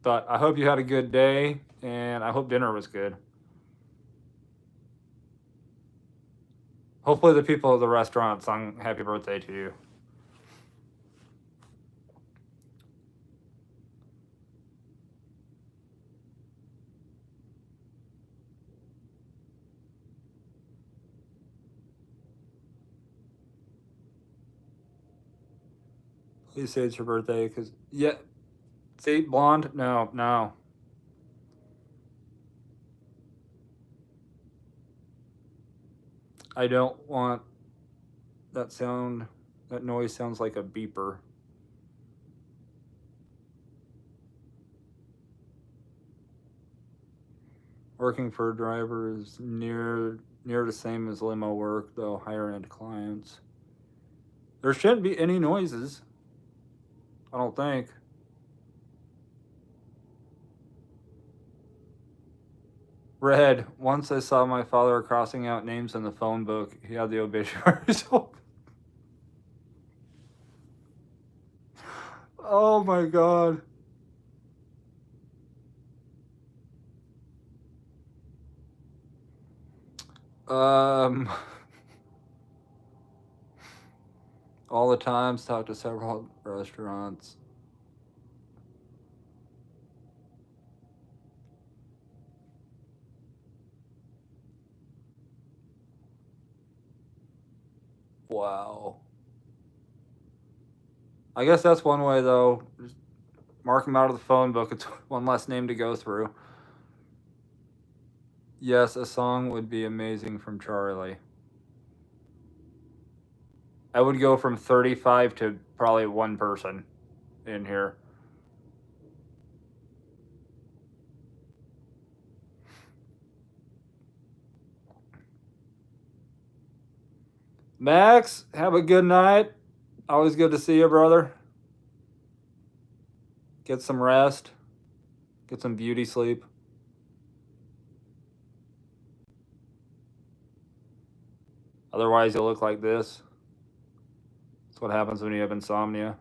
But I hope you had a good day, and I hope dinner was good. Hopefully the people at the restaurant sung happy birthday to you. Please say it's your birthday, because, yeah, see, blonde? No. I don't want that sound, that noise sounds like a beeper. Working for a driver is near the same as limo work, though higher end clients. There shouldn't be any noises, I don't think. Red, once I saw my father crossing out names in the phone book. He had the obituaries open. Oh my god. All the times, talked to several restaurants. Wow. I guess that's one way, though. Just mark them out of the phone book. It's one less name to go through. Yes, a song would be amazing from Charlie. I would go from 35 to probably one person in here. Max, have a good night. Always good to see you, brother. Get some rest. Get some beauty sleep. Otherwise, you'll look like this. That's what happens when you have insomnia.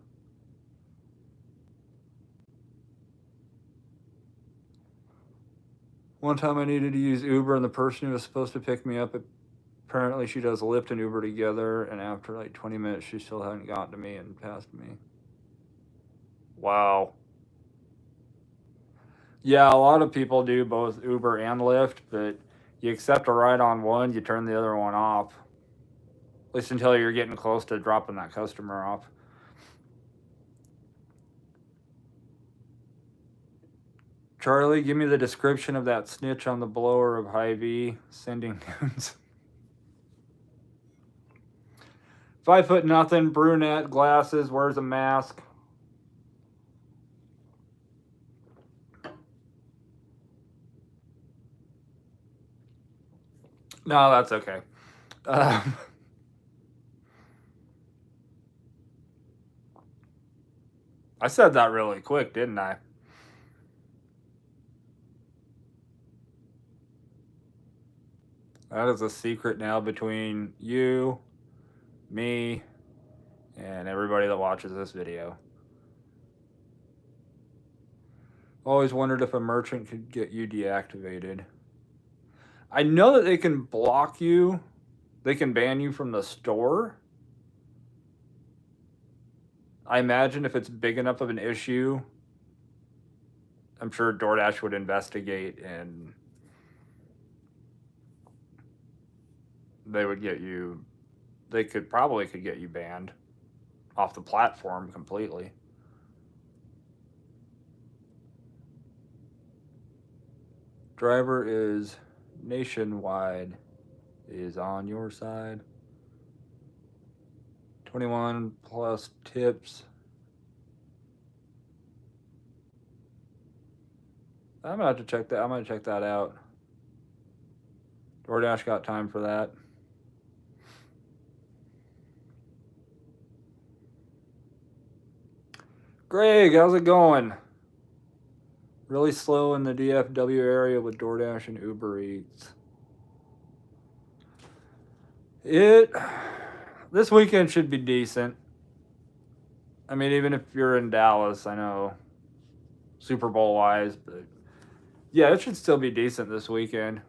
One time I needed to use Uber, and the person who was supposed to pick me up, apparently she does Lyft and Uber together, and after like 20 minutes, she still hadn't gotten to me and passed me. Wow. Yeah, a lot of people do both Uber and Lyft, but you accept a ride on one, you turn the other one off. At least until you're getting close to dropping that customer off. Charlie, give me the description of that snitch on the blower of Hy-Vee sending nudes. 5'0", brunette, glasses, wears a mask. No, that's okay. I said that really quick, didn't I? That is a secret now between you, me, and everybody that watches this video. Always wondered if a merchant could get you deactivated. I know that they can block you. They can ban you from the store. I imagine if it's big enough of an issue, I'm sure DoorDash would investigate and they would get you, they could get you banned off the platform completely. Driver is nationwide, is on your side. 21 plus tips. I'm gonna have to check that. I'm gonna check that out. DoorDash got time for that. Greg, how's it going? Really slow in the DFW area with DoorDash and Uber Eats. This weekend should be decent. I mean, even if you're in Dallas, I know Super Bowl wise, but yeah, it should still be decent this weekend.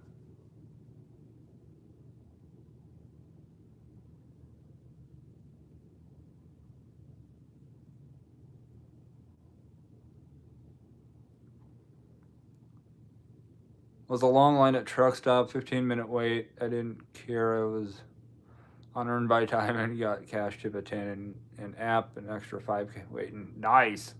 Was a long line at truck stop, 15-minute wait. I didn't care. I was on earned by time and got cash tip of 10 and app an extra 5K waiting. Nice.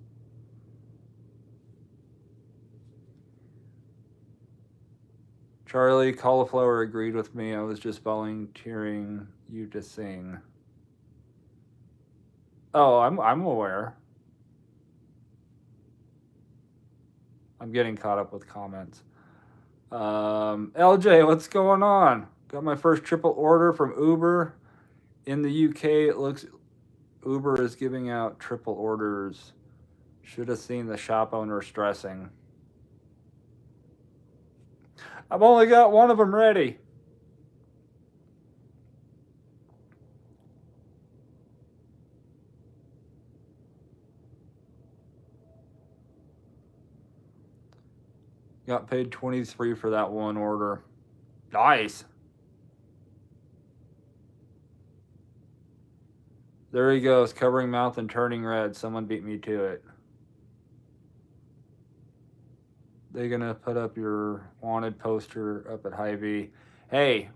Charlie, Cauliflower agreed with me. I was just volunteering you to sing. Oh, I'm aware. I'm getting caught up with comments. LJ, what's going on? Got my first triple order from Uber. In the UK, it looks Uber is giving out triple orders. Should have seen the shop owner stressing. I've only got one of them ready. Got paid $23 for that one order. Nice. There he goes, covering mouth and turning red. Someone beat me to it. They're gonna put up your wanted poster up at Hy-Vee. Hey,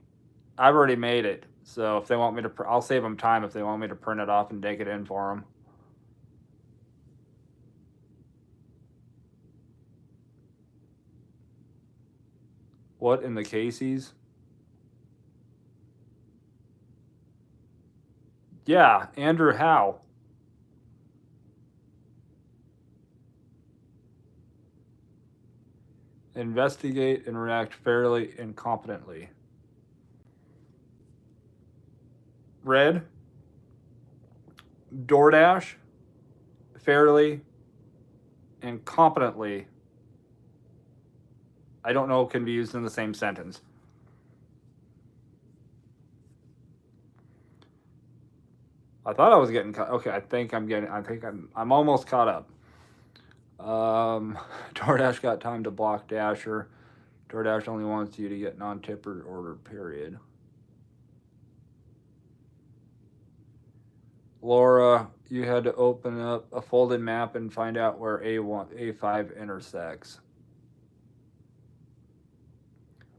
I've already made it. So if they want me to, I'll save them time if they want me to print it off and take it in for them. What in the Casey's? Yeah, Andrew Howe. Investigate and react fairly and competently. Red. DoorDash. Fairly and competently. I don't know can be used in the same sentence. I thought I was getting caught. Okay, I think I'm almost caught up. DoorDash got time to block Dasher. DoorDash only wants you to get non-tip order, period. Laura, you had to open up a folded map and find out where A5 intersects.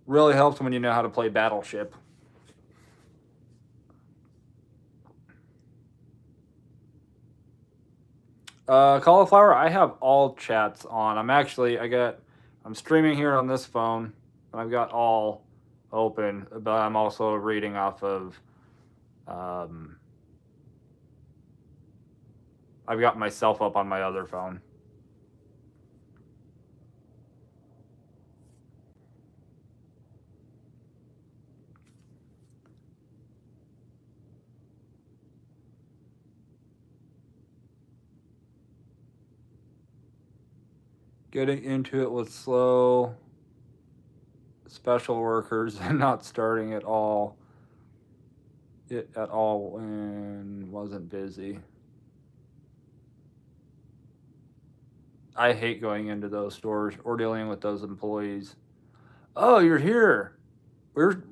Really helps when you know how to play Battleship. Cauliflower, I have all chats on. I'm streaming here on this phone, and I've got all open, but I'm also reading off of, I've got myself up on my other phone. Getting into it with slow special workers and not starting at all when wasn't busy. I hate going into those stores or dealing with those employees. Oh, you're here. We're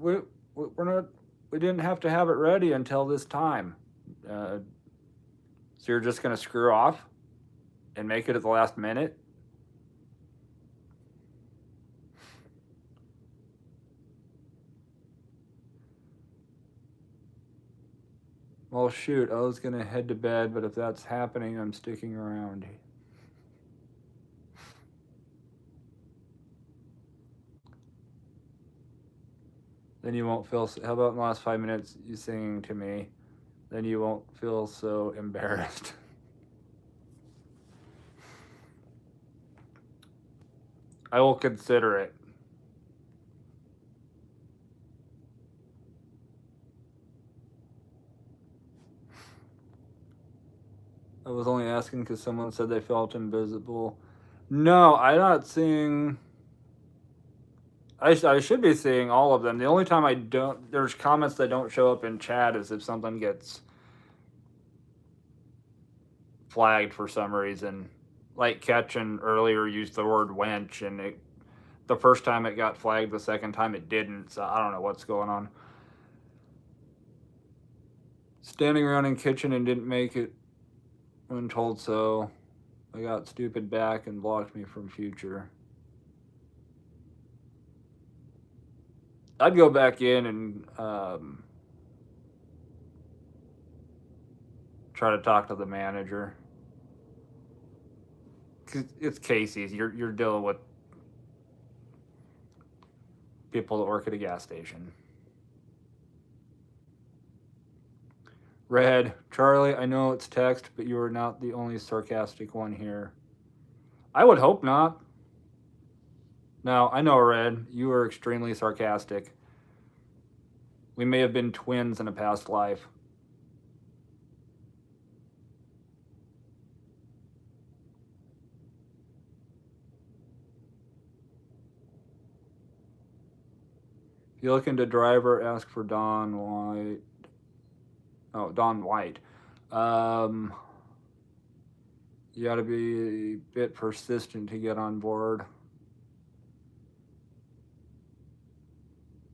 not. We didn't have to have it ready until this time. So you're just gonna screw off and make it at the last minute? Well, shoot, I was gonna head to bed, but if that's happening, I'm sticking around. Then you won't feel. How about in the last 5 minutes you singing to me? Then you won't feel so embarrassed. I will consider it. I was only asking because someone said they felt invisible. No, I'm not seeing. I should be seeing all of them. The only time I don't, there's comments that don't show up in chat is if something gets flagged for some reason. Like Ketchen earlier used the word wench, and the first time it got flagged, the second time it didn't. So I don't know what's going on. Standing around in kitchen and didn't make it when told so. I got stupid back and blocked me from future. I'd go back in and try to talk to the manager. 'Cause it's Casey's. You're dealing with people that work at a gas station. Red, Charlie, I know it's text, but you are not the only sarcastic one here. I would hope not. No, I know, Red. You are extremely sarcastic. We may have been twins in a past life. If you look into driver, ask for Don White. Oh, Don White. You got to be a bit persistent to get on board.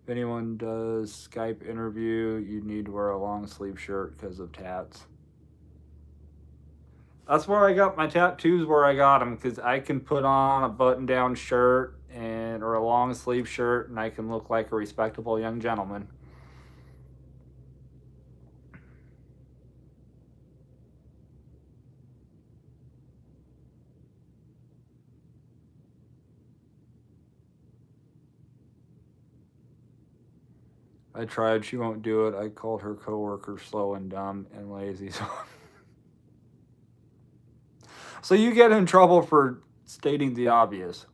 If anyone does Skype interview, you need to wear a long sleeve shirt because of tats. That's where I got my tattoos, where I got them, because I can put on a button-down shirt or a long sleeve shirt, and I can look like a respectable young gentleman. I tried. She won't do it. I called her coworker slow and dumb and lazy. So you get in trouble for stating the obvious.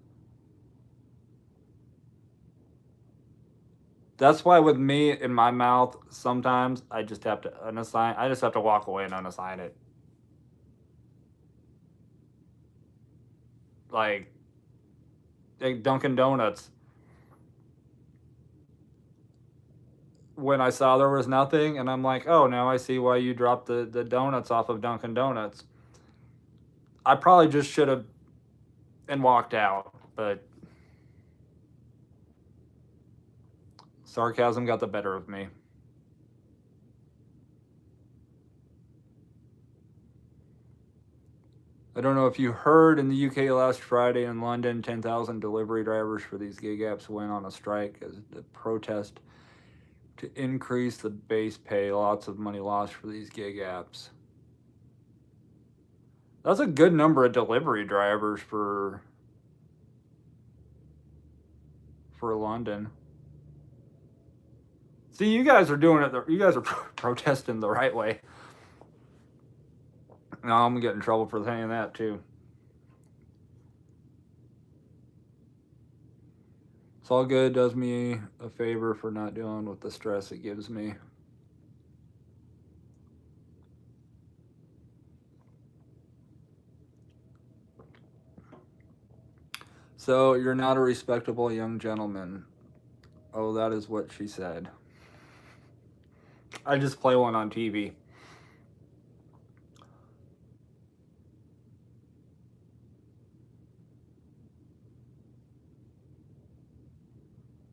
That's why with me in my mouth, sometimes I just have to unassign. I just have to walk away and unassign it. Like Dunkin' Donuts. When I saw there was nothing, and I'm like, oh, now I see why you dropped the donuts off of Dunkin' Donuts. I probably just should have and walked out, but Sarcasm got the better of me. I don't know if you heard, in the UK last Friday in London, 10,000 delivery drivers for these gig apps went on a strike as a protest to increase the base pay. Lots of money lost for these gig apps. That's a good number of delivery drivers for London. See, you guys are doing it. You guys are protesting the right way. Now I'm gonna get in trouble for saying that too. It's all good. Does me a favor for not dealing with the stress it gives me. So you're not a respectable young gentleman. Oh, that is what she said. I just play one on TV.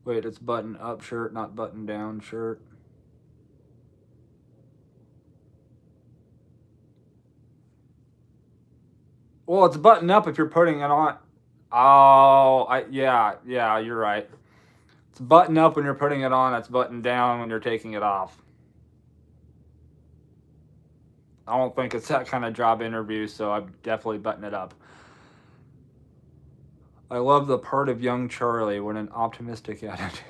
Wait, it's button up shirt, not button down shirt. Well, it's button up if you're putting it on. Oh, yeah, you're right. It's button up when you're putting it on. It's button down when you're taking it off. I don't think it's that kind of job interview, so I definitely button it up. I love the part of young Charlie with an optimistic attitude.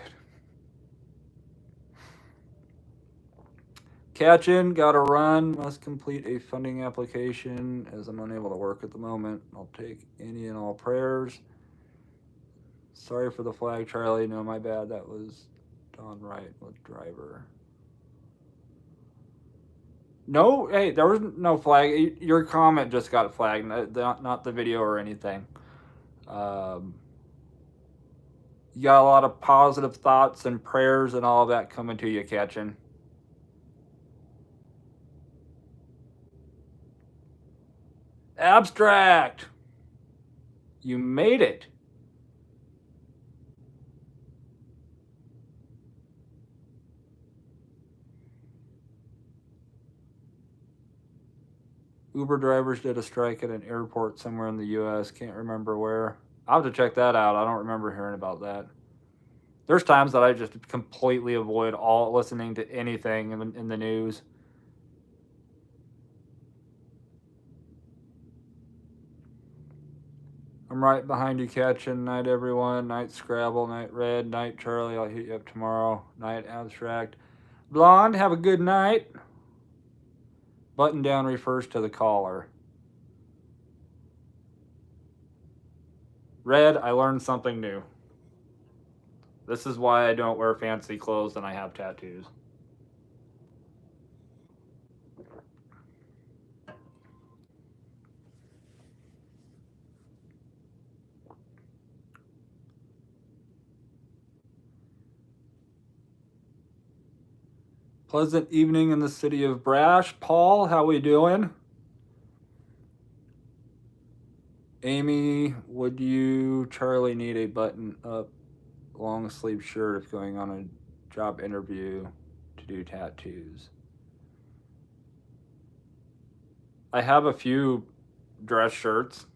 Catchin, gotta run, must complete a funding application as I'm unable to work at the moment. I'll take any and all prayers. Sorry for the flag, Charlie. No, my bad. That was Don Wright with driver. No, hey, there was no flag. Your comment just got flagged, not the video or anything. You got a lot of positive thoughts and prayers and all of that coming to you, Catchin. Abstract! You made it. Uber drivers did a strike at an airport somewhere in the U.S. Can't remember where. I'll have to check that out. I don't remember hearing about that. There's times that I just completely avoid all listening to anything in the news. I'm right behind you, Catchin. Night, everyone. Night, Scrabble. Night, Red. Night, Charlie. I'll hit you up tomorrow. Night, Abstract. Blonde, have a good night. Button down refers to the collar. Red, I learned something new. This is why I don't wear fancy clothes and I have tattoos. Pleasant evening in the city of Brash. Paul, how we doing? Amy, would you, Charlie, need a button-up long sleeve shirt if going on a job interview to do tattoos? I have a few dress shirts.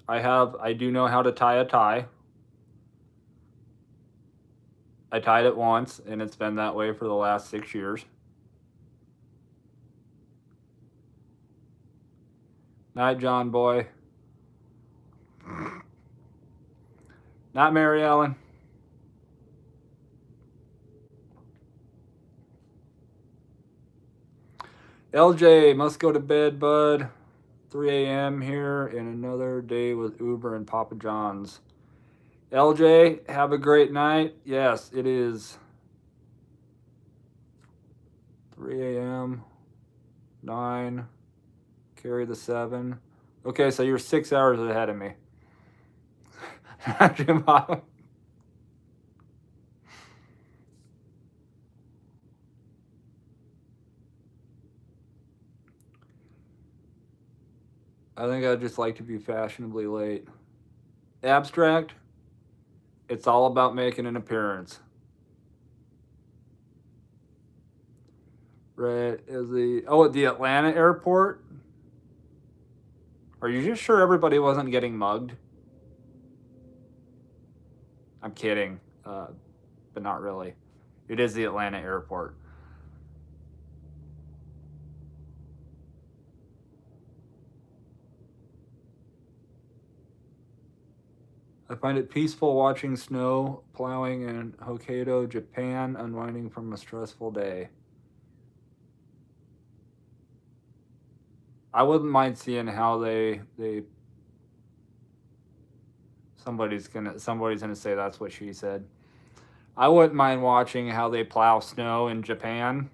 I do know how to tie a tie. I tied it once, and it's been that way for the last 6 years. Night, John boy. Not Mary Ellen. LJ, must go to bed, bud. 3 a.m. here and another day with Uber and Papa John's. LJ, have a great night. Yes, it is 3 a.m. 9. Carry the 7. Okay, so you're 6 hours ahead of me. I think I'd just like to be fashionably late. Abstract, it's all about making an appearance. Right, is at the Atlanta airport? Are you just sure everybody wasn't getting mugged? I'm kidding, but not really. It is the Atlanta airport. I find it peaceful watching snow plowing in Hokkaido, Japan, unwinding from a stressful day. I wouldn't mind seeing how they somebody's gonna say that's what she said. I wouldn't mind watching how they plow snow in Japan.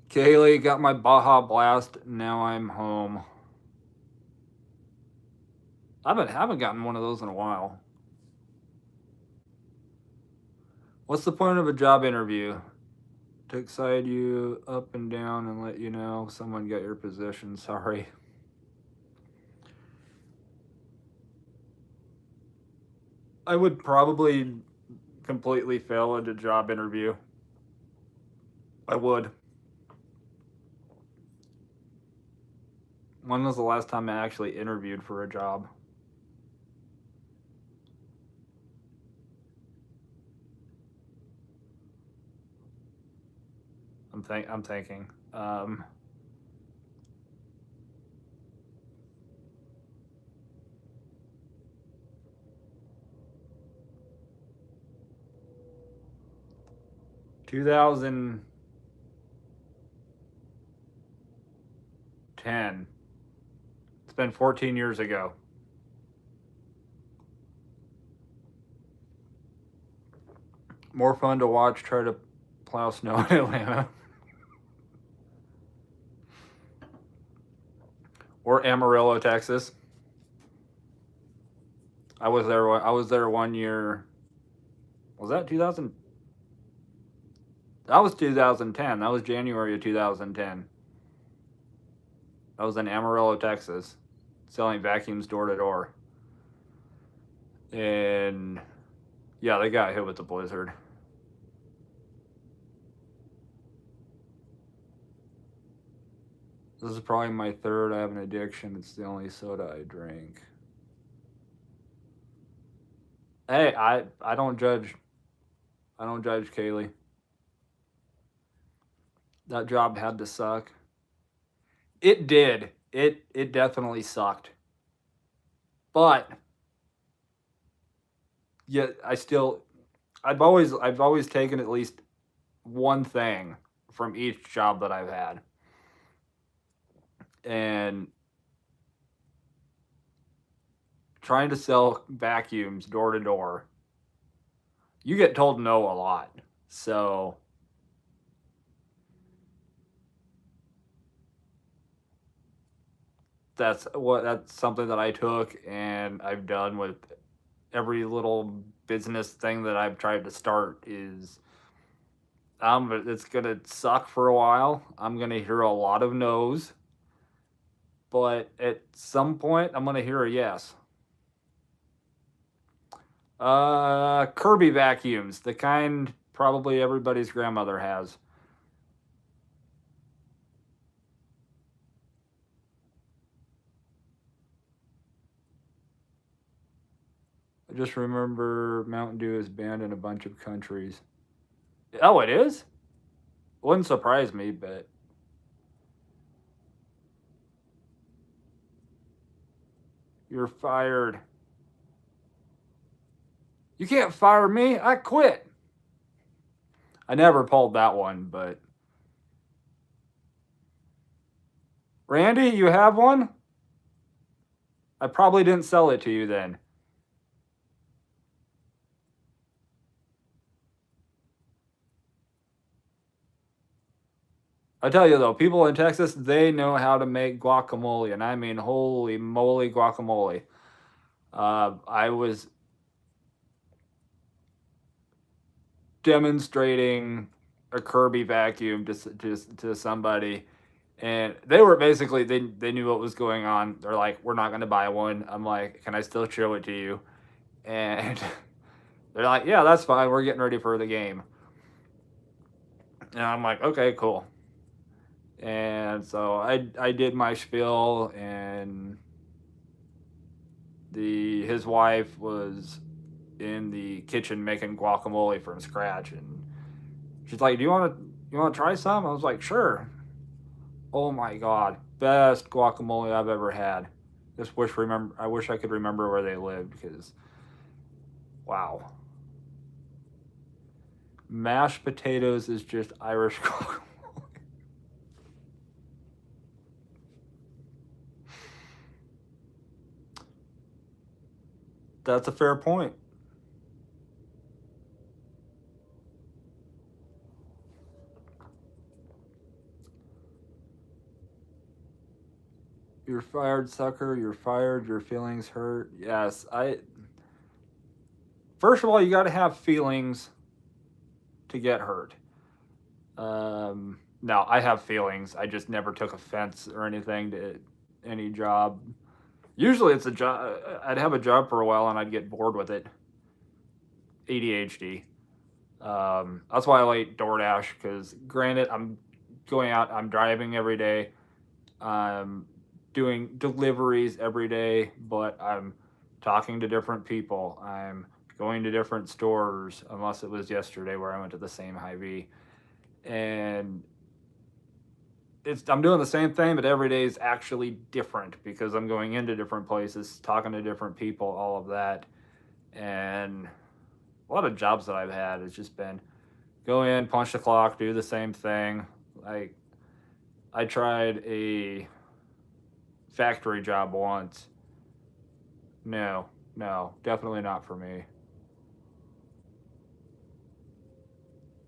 Kaylee got my Baja Blast. Now I'm home. I haven't gotten one of those in a while. What's the point of a job interview? To excite you up and down and let you know someone got your position. Sorry. I would probably completely fail at a job interview. I would. When was the last time I actually interviewed for a job? I'm thinking. 2010. It's been 14 years ago. More fun to watch try to plow snow in Atlanta. Or Amarillo, Texas. I was there one year. Was that 2000? That was 2010. That was January of 2010. I was in Amarillo, Texas, selling vacuums door to door. And yeah, they got hit with the blizzard. This is probably my third. I have an addiction. It's the only soda I drink. Hey, I don't judge. I don't judge, Kaylee. That job had to suck. It did. It definitely sucked. But yet I've always taken at least one thing from each job that I've had. And trying to sell vacuums door to door, you get told no a lot. So that's something that I took and I've done with every little business thing that I've tried to start is it's gonna suck for a while. I'm gonna hear a lot of no's, but at some point I'm gonna hear a yes. Kirby vacuums, the kind probably everybody's grandmother has. I just remember Mountain Dew is banned in a bunch of countries. Oh, it is? Wouldn't surprise me, but you're fired. You can't fire me. I quit. I never pulled that one, but Randy, you have one? I probably didn't sell it to you then. I tell you though, people in Texas, they know how to make guacamole, and I mean, holy moly, guacamole. I was demonstrating a Kirby vacuum to somebody, And they were basically, they knew what was going on. They're like, we're not going to buy one. I'm like, can I still show it to you? And they're like, yeah, that's fine. We're getting ready for the game. And I'm like, okay, cool. And so I did my spiel, and his wife was in the kitchen making guacamole from scratch, and she's like, "Do you want to try some?" I was like, "Sure." Oh my god, best guacamole I've ever had. I wish I could remember where they lived, because wow. Mashed potatoes is just Irish guacamole. That's a fair point. You're fired, sucker. You're fired. Your feelings hurt. Yes, First of all, you got to have feelings to get hurt. Now, I have feelings. I just never took offense or anything to any job. Usually, it's a job. I'd have a job for a while and I'd get bored with it. ADHD. That's why I like DoorDash, because granted, I'm going out, I'm driving every day, I'm doing deliveries every day, but I'm talking to different people. I'm going to different stores, unless it was yesterday where I went to the same Hy-Vee. And I'm doing the same thing, but every day is actually different, because I'm going into different places, talking to different people, all of that. And a lot of jobs that I've had has just been go in, punch the clock, do the same thing. Like, I tried a factory job once. No, definitely not for me.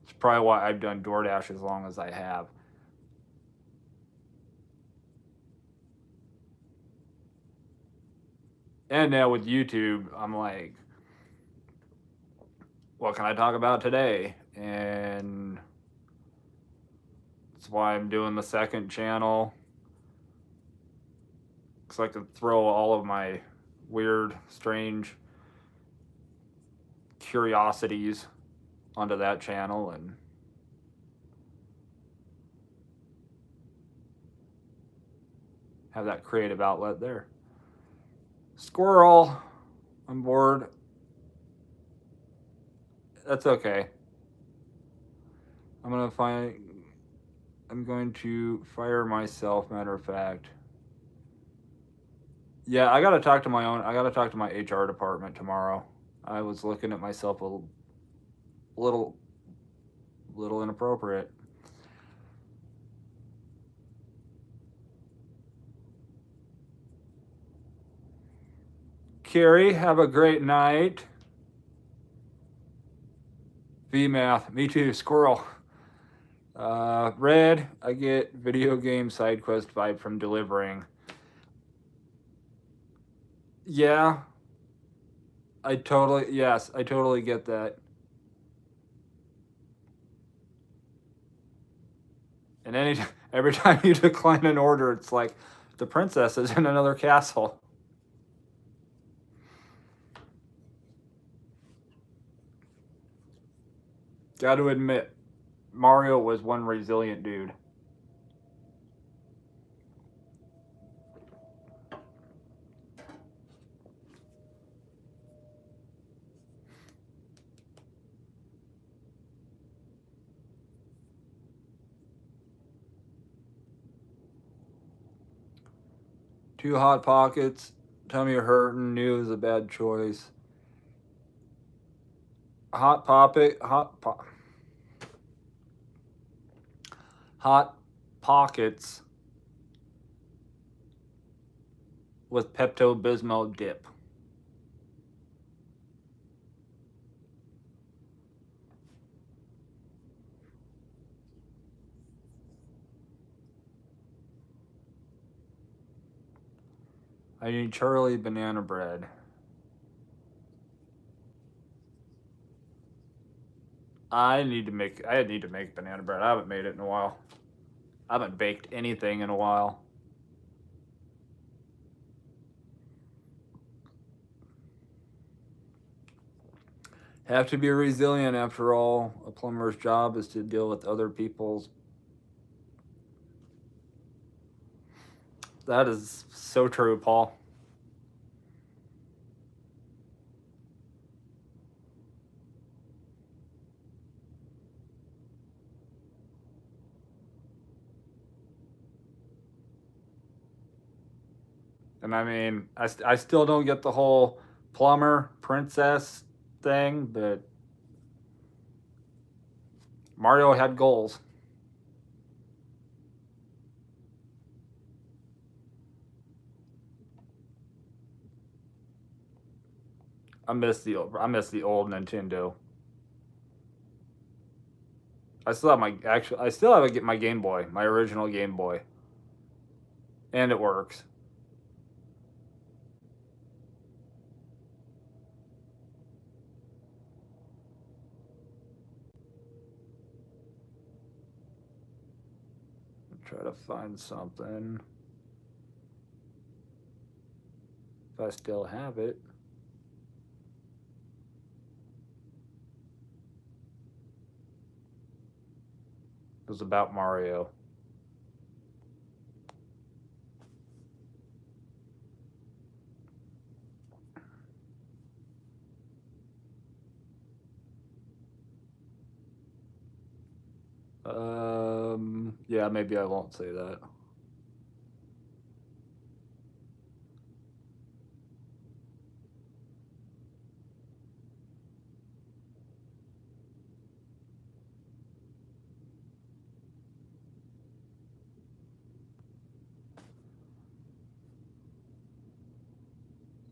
It's probably why I've done DoorDash as long as I have. And now with YouTube, I'm like, what can I talk about today? And that's why I'm doing the second channel, because I can throw all of my weird, strange curiosities onto that channel and have that creative outlet there. Squirrel, I'm bored. That's okay. I'm going to fire myself, matter of fact. Yeah, I gotta talk to my HR department tomorrow. I was looking at myself a little inappropriate. Carrie, have a great night. VMath, me too, squirrel. Red, I get video game side quest vibe from delivering. Yeah, I totally get that. And every time you decline an order, it's like the princess is in another castle. Got to admit, Mario was one resilient dude. Two hot pockets. Tummy hurting. Knew it was a bad choice. Hot pockets with Pepto Bismol dip. I need Charlie banana bread. I need to make banana bread. I haven't made it in a while. I haven't baked anything in a while. Have to be resilient after all. A plumber's job is to deal with other people's. That is so true, Paul. And I mean, I still don't get the whole plumber princess thing, but Mario had goals. I miss the old Nintendo. I still have my Game Boy, my original Game Boy, and it works. Try to find something. If I still have it. It was about Mario. Yeah, maybe I won't say that.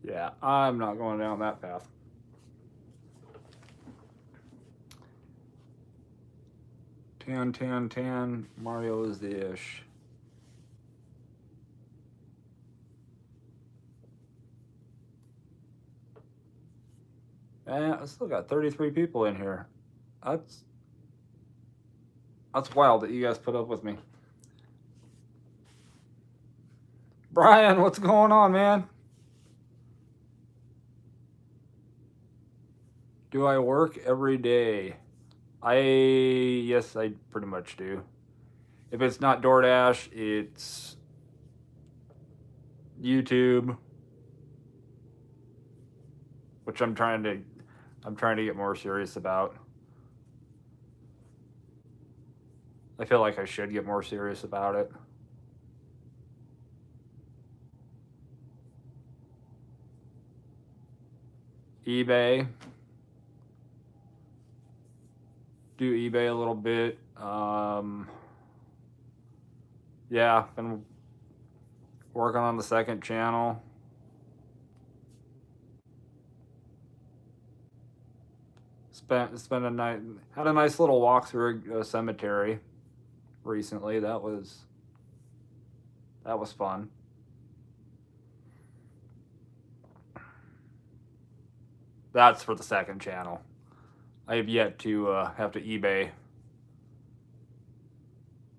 Yeah, I'm not going down that path. Tan. Mario is the ish. I still got 33 people in here. That's wild that you guys put up with me. Brian, what's going on, man? Do I work every day? Yes, I pretty much do. If it's not DoorDash, it's YouTube, which I'm trying to get more serious about. I feel like I should get more serious about it. eBay. Do eBay a little bit. Yeah, been working on the second channel. Spent a night, had a nice little walk through a cemetery recently. That was fun. That's for the second channel. I have yet to have to eBay.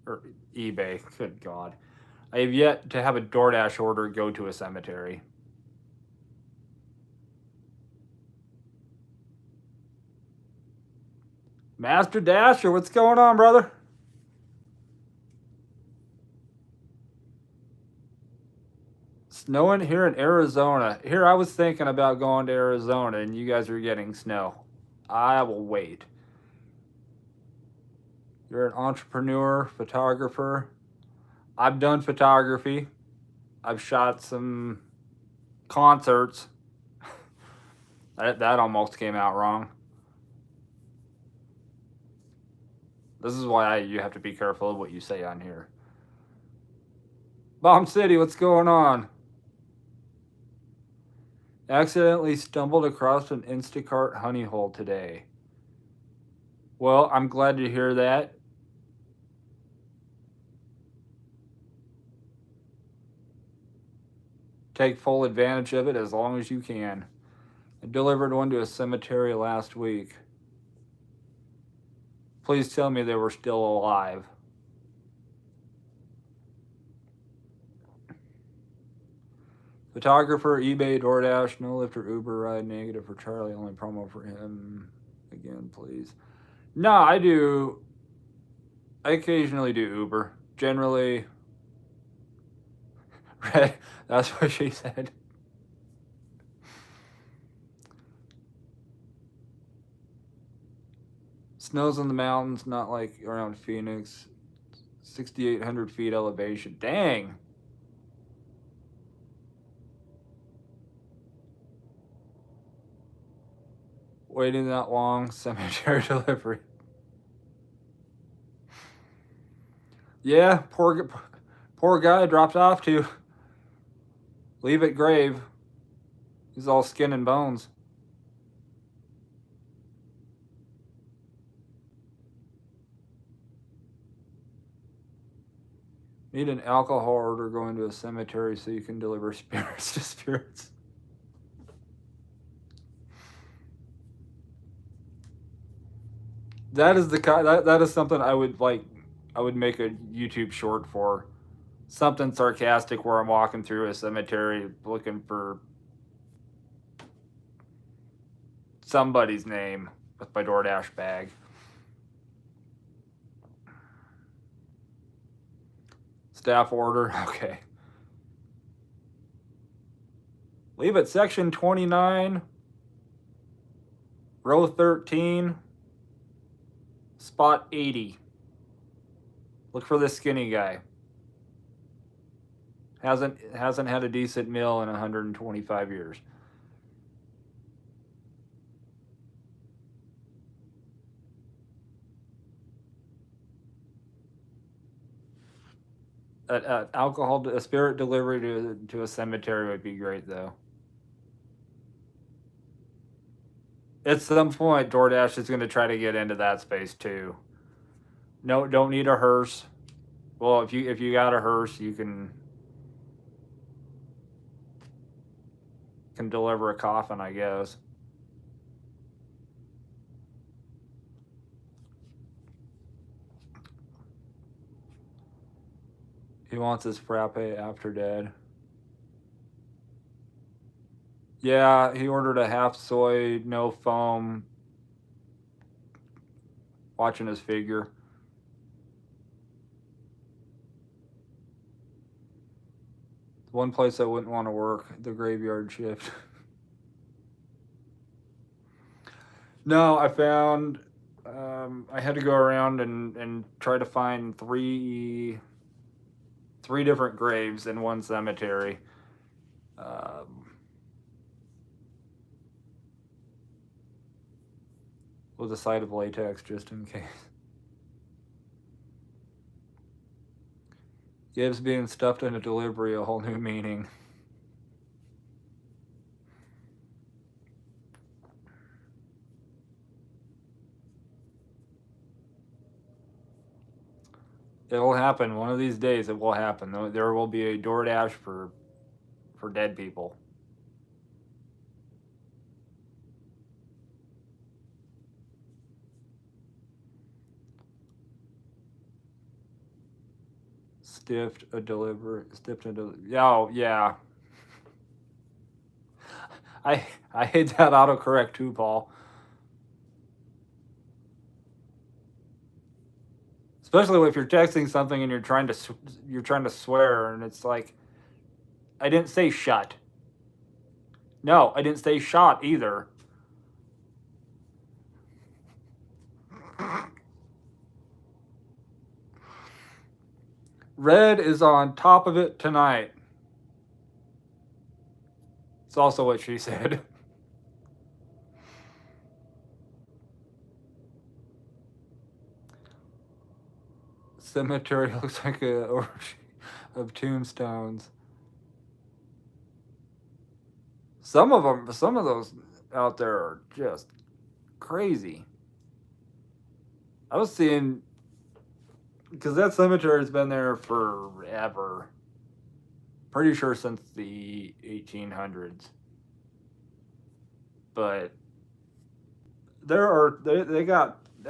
Good God. I have yet to have a DoorDash order go to a cemetery. Master Dasher, what's going on, brother? Snowing here in Arizona. Here, I was thinking about going to Arizona, and you guys are getting snow. I will wait. You're an entrepreneur, photographer. I've done photography. I've shot some concerts. That almost came out wrong. This is why you have to be careful of what you say on here. Bomb City, what's going on? Accidentally stumbled across an Instacart honey hole today. Well, I'm glad to hear that. Take full advantage of it as long as you can. I delivered one to a cemetery last week. Please tell me they were still alive. Photographer, eBay, DoorDash, no lift or Uber ride, negative for Charlie, only promo for him. Again, please. No, I do. I occasionally do Uber. Generally, Red, that's what she said. Snows in the mountains, not like around Phoenix. 6,800 feet elevation. Dang. Waiting that long, cemetery delivery. Yeah, poor guy dropped off to leave at grave. He's all skin and bones. Need an alcohol order going to a cemetery so you can deliver spirits to spirits. That is that is something I would like. I would make a YouTube short for. Something sarcastic where I'm walking through a cemetery looking for somebody's name with my DoorDash bag. Staff order, okay. Leave at section 29, row 13, spot 80. Look for this skinny guy. Hasn't had a decent meal in 125 years. A spirit delivery to a cemetery would be great, though. At some point, DoorDash is going to try to get into that space too. No, don't need a hearse. Well, if you got a hearse, you can deliver a coffin, I guess. He wants his frappe after dead. Yeah, he ordered a half soy, no foam. Watching his figure. One place I wouldn't want to work, the graveyard shift. No, I found I had to go around and try to find three different graves in one cemetery. With a side of latex just in case. Gives being stuffed in a delivery a whole new meaning. It will happen. One of these days it will happen. There will be a DoorDash for dead people. Stiffed a delivery. Oh, yeah. I hate that autocorrect too, Paul. Especially if you're texting something and you're trying to swear, and it's like, I didn't say shut. No, I didn't say shot either. Red is on top of it tonight. It's also what she said. Cemetery looks like a orgy of tombstones. Some of those out there are just crazy. I was seeing, because that cemetery has been there forever. Pretty sure since the 1800s. But they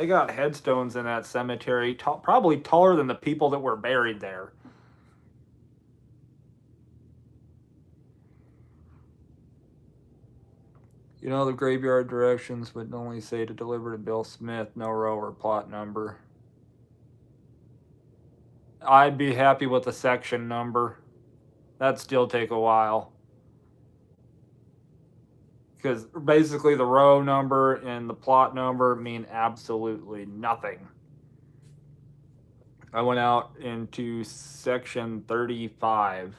got headstones in that cemetery, probably taller than the people that were buried there. You know the graveyard directions would only say to deliver to Bill Smith, no row or plot number. I'd be happy with the section number. That'd still take a while. Because basically the row number and the plot number mean absolutely nothing. I went out into section 35.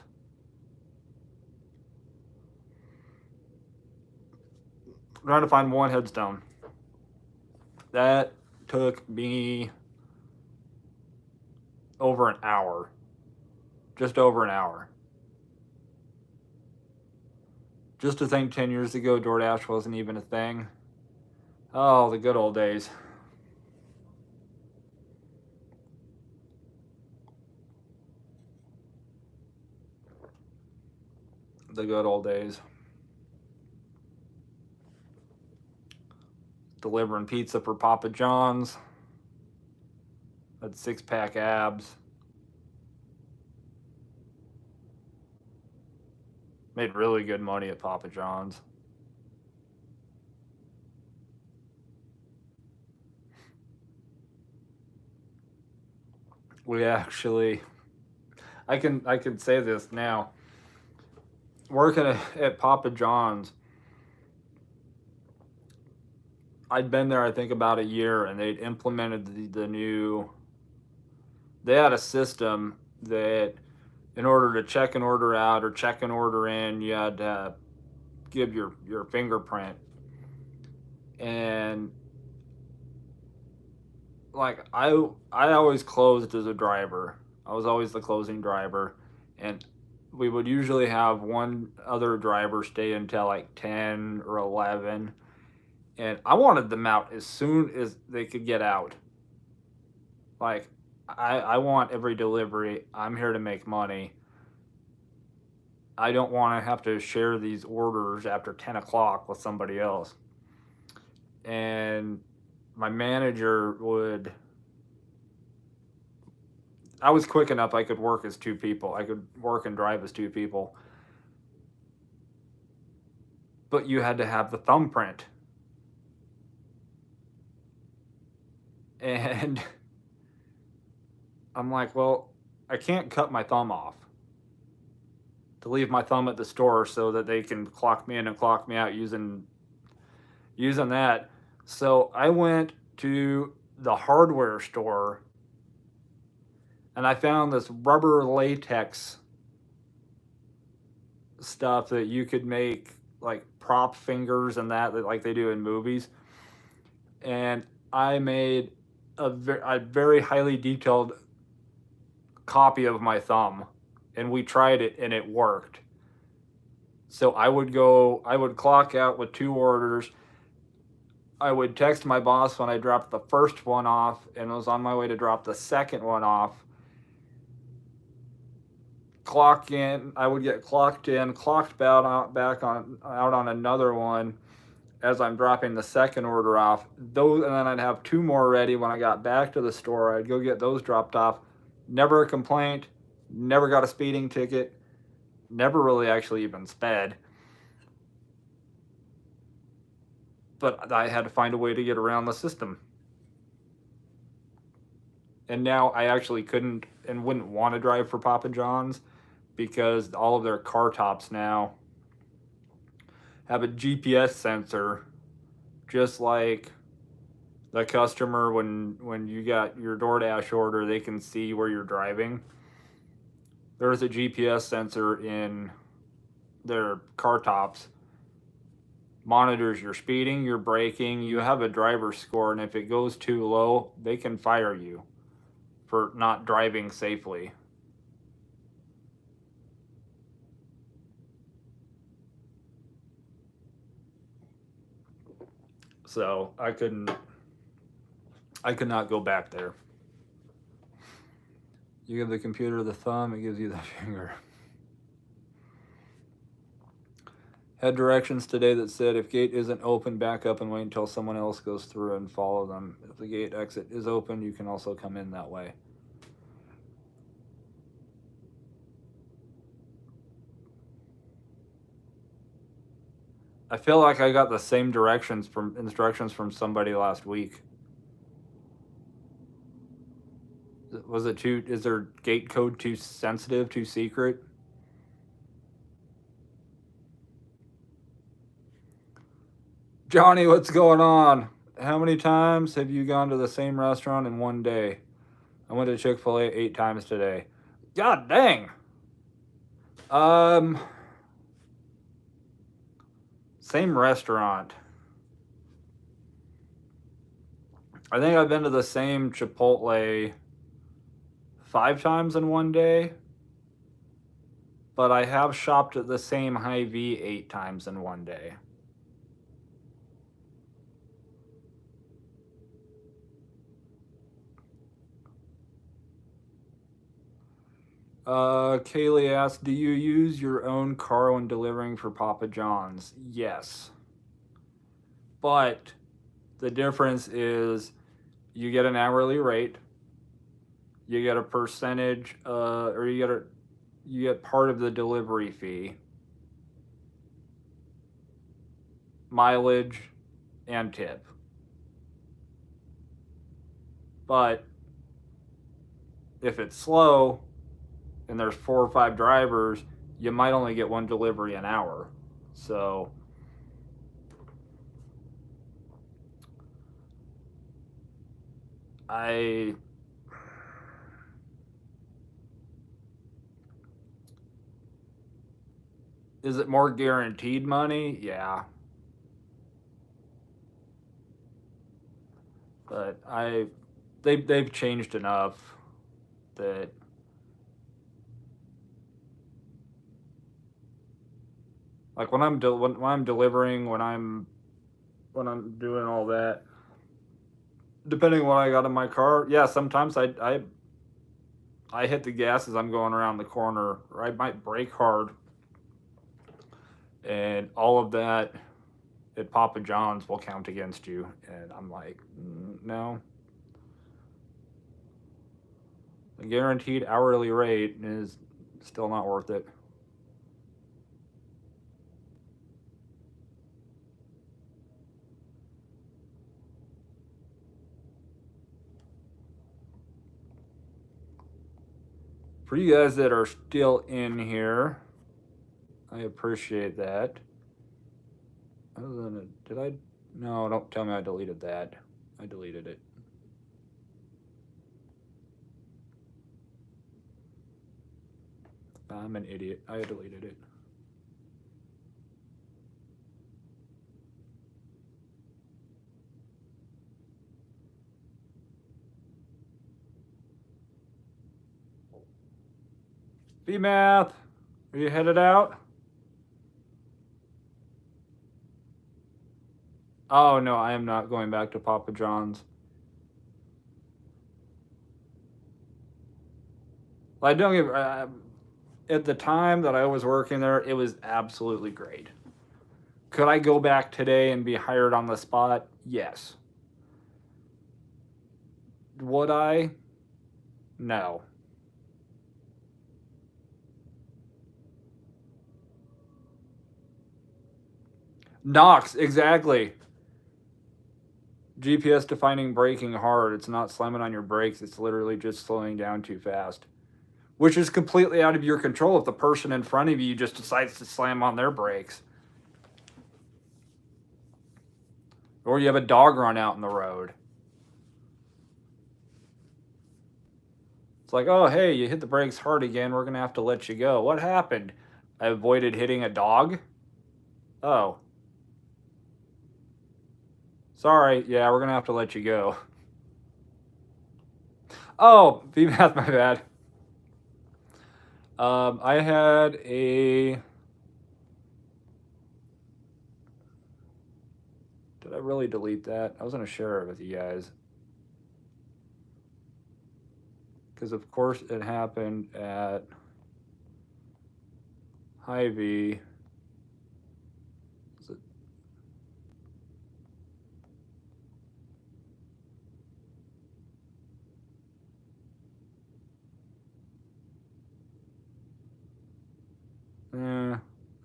Trying to find one headstone. That took me over an hour. Just over an hour. Just to think 10 years ago, DoorDash wasn't even a thing. Oh, the good old days. The good old days. Delivering pizza for Papa John's. Had 6-pack abs. Made really good money at Papa John's. We actually, I can say this now. Working at Papa John's, I'd been there I think about a year, and they'd implemented the new. They had a system that, in order to check an order out or check an order in, you had to give your fingerprint. And like I always closed as a driver. I was always the closing driver, and we would usually have one other driver stay until like 10 or 11, and I wanted them out as soon as they could get out. Like, I want every delivery. I'm here to make money. I don't want to have to share these orders after 10 o'clock with somebody else. And my manager would. I was quick enough I could work as two people. I could work and drive as two people. But you had to have the thumbprint. And I'm like, well, I can't cut my thumb off to leave my thumb at the store so that they can clock me in and clock me out using that. So I went to the hardware store, and I found this rubber latex stuff that you could make like prop fingers and that like they do in movies. And I made a very highly detailed copy of my thumb, and we tried it and it worked. So I would clock out with 2 orders. I would text my boss when I dropped the first one off and was on my way to drop the second one off. Clock in, I would get clocked in, clocked back out on another one as I'm dropping the second order off. Those, and then I'd have 2 more ready when I got back to the store. I'd go get those dropped off. Never a complaint, never got a speeding ticket, never really actually even sped. But I had to find a way to get around the system. And now I actually couldn't and wouldn't want to drive for Papa John's because all of their car tops now have a GPS sensor, just like the customer when you got your DoorDash order, they can see where you're driving. There's a GPS sensor in their car tops. Monitors your speeding, your braking, you have a driver's score, and if it goes too low, they can fire you for not driving safely. So I could not go back there. You give the computer the thumb, it gives you the finger. Had directions today that said if gate isn't open, back up and wait until someone else goes through and follow them. If the gate exit is open, you can also come in that way. I feel like I got the same instructions from somebody last week. Was it too? Is their gate code too sensitive, too secret? Johnny, what's going on? How many times have you gone to the same restaurant in one day? I went to Chick-fil-A 8 times today. God dang. Um, Same restaurant. I think I've been to the same Chipotle 5 times in one day, but I have shopped at the same Hy-Vee 8 times in one day. Kaylee asked, do you use your own car when delivering for Papa John's? Yes. But the difference is you get an hourly rate, you get a percentage, or you get part of the delivery fee, mileage, and tip. But if it's slow and there's 4 or 5 drivers, you might only get one delivery an hour. So is it more guaranteed money? Yeah. But they've changed enough that like when I'm delivering, when I'm doing all that, depending on what I got in my car, yeah, sometimes I hit the gas as I'm going around the corner, or I might brake hard, and all of that at Papa John's will count against you, and I'm like, no. The guaranteed hourly rate is still not worth it. For you guys that are still in here, I appreciate that. Other than did I? No, don't tell me I deleted that. I deleted it. I'm an idiot. I deleted it. B-Math, are you headed out? Oh no, I am not going back to Papa John's. Like, don't get at the time that I was working there, it was absolutely great. Could I go back today and be hired on the spot? Yes. Would I? No. Knox, exactly. GPS defining braking hard. It's not slamming on your brakes. It's literally just slowing down too fast, which is completely out of your control if the person in front of you just decides to slam on their brakes. Or you have a dog run out in the road. It's like, oh, hey, you hit the brakes hard again. We're going to have to let you go. What happened? I avoided hitting a dog? Oh. Sorry. Yeah, we're going to have to let you go. Oh, VMath, my bad. I had a... Did I really delete that? I was going to share it with you guys. Because, of course, it happened at Hy-Vee. Is it?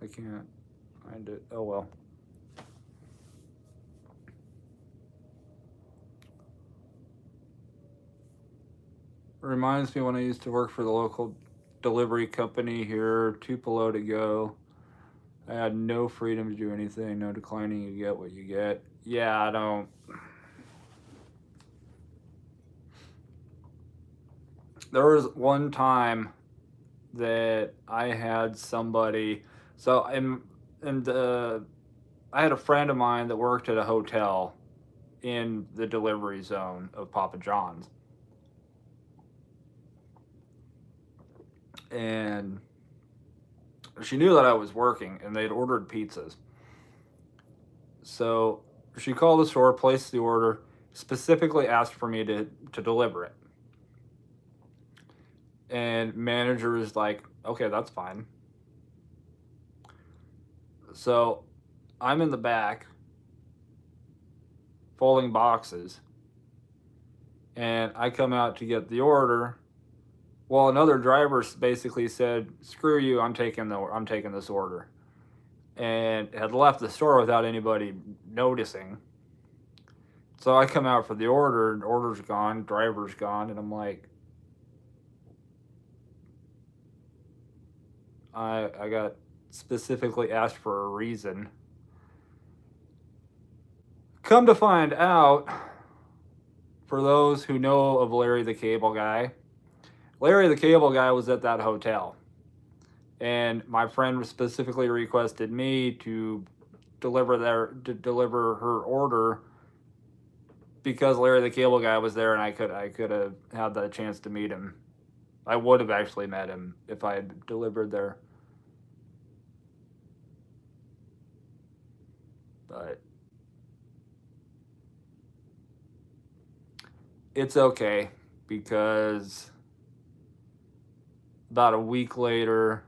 I can't find it. Oh, well. Reminds me when I used to work for the local delivery company here, Tupelo to go. I had no freedom to do anything, no declining. You get what you get. Yeah, I don't. There was one time that I had somebody. So I had a friend of mine that worked at a hotel in the delivery zone of Papa John's, and she knew that I was working, and they'd ordered pizzas. So she called the store, placed the order, specifically asked for me to deliver it. And manager was like, okay, that's fine. So I'm in the back folding boxes, and I come out to get the order. Well, another driver basically said, "Screw you! I'm taking this order," and had left the store without anybody noticing. So I come out for the order, and order's gone, driver's gone, and I'm like, I got specifically asked for a reason. Come to find out, for those who know of Larry the Cable Guy, Larry the Cable Guy was at that hotel. And my friend specifically requested me to deliver her order because Larry the Cable Guy was there, and I could have had the chance to meet him. I would have actually met him if I had delivered there. But it's okay, because about a week later,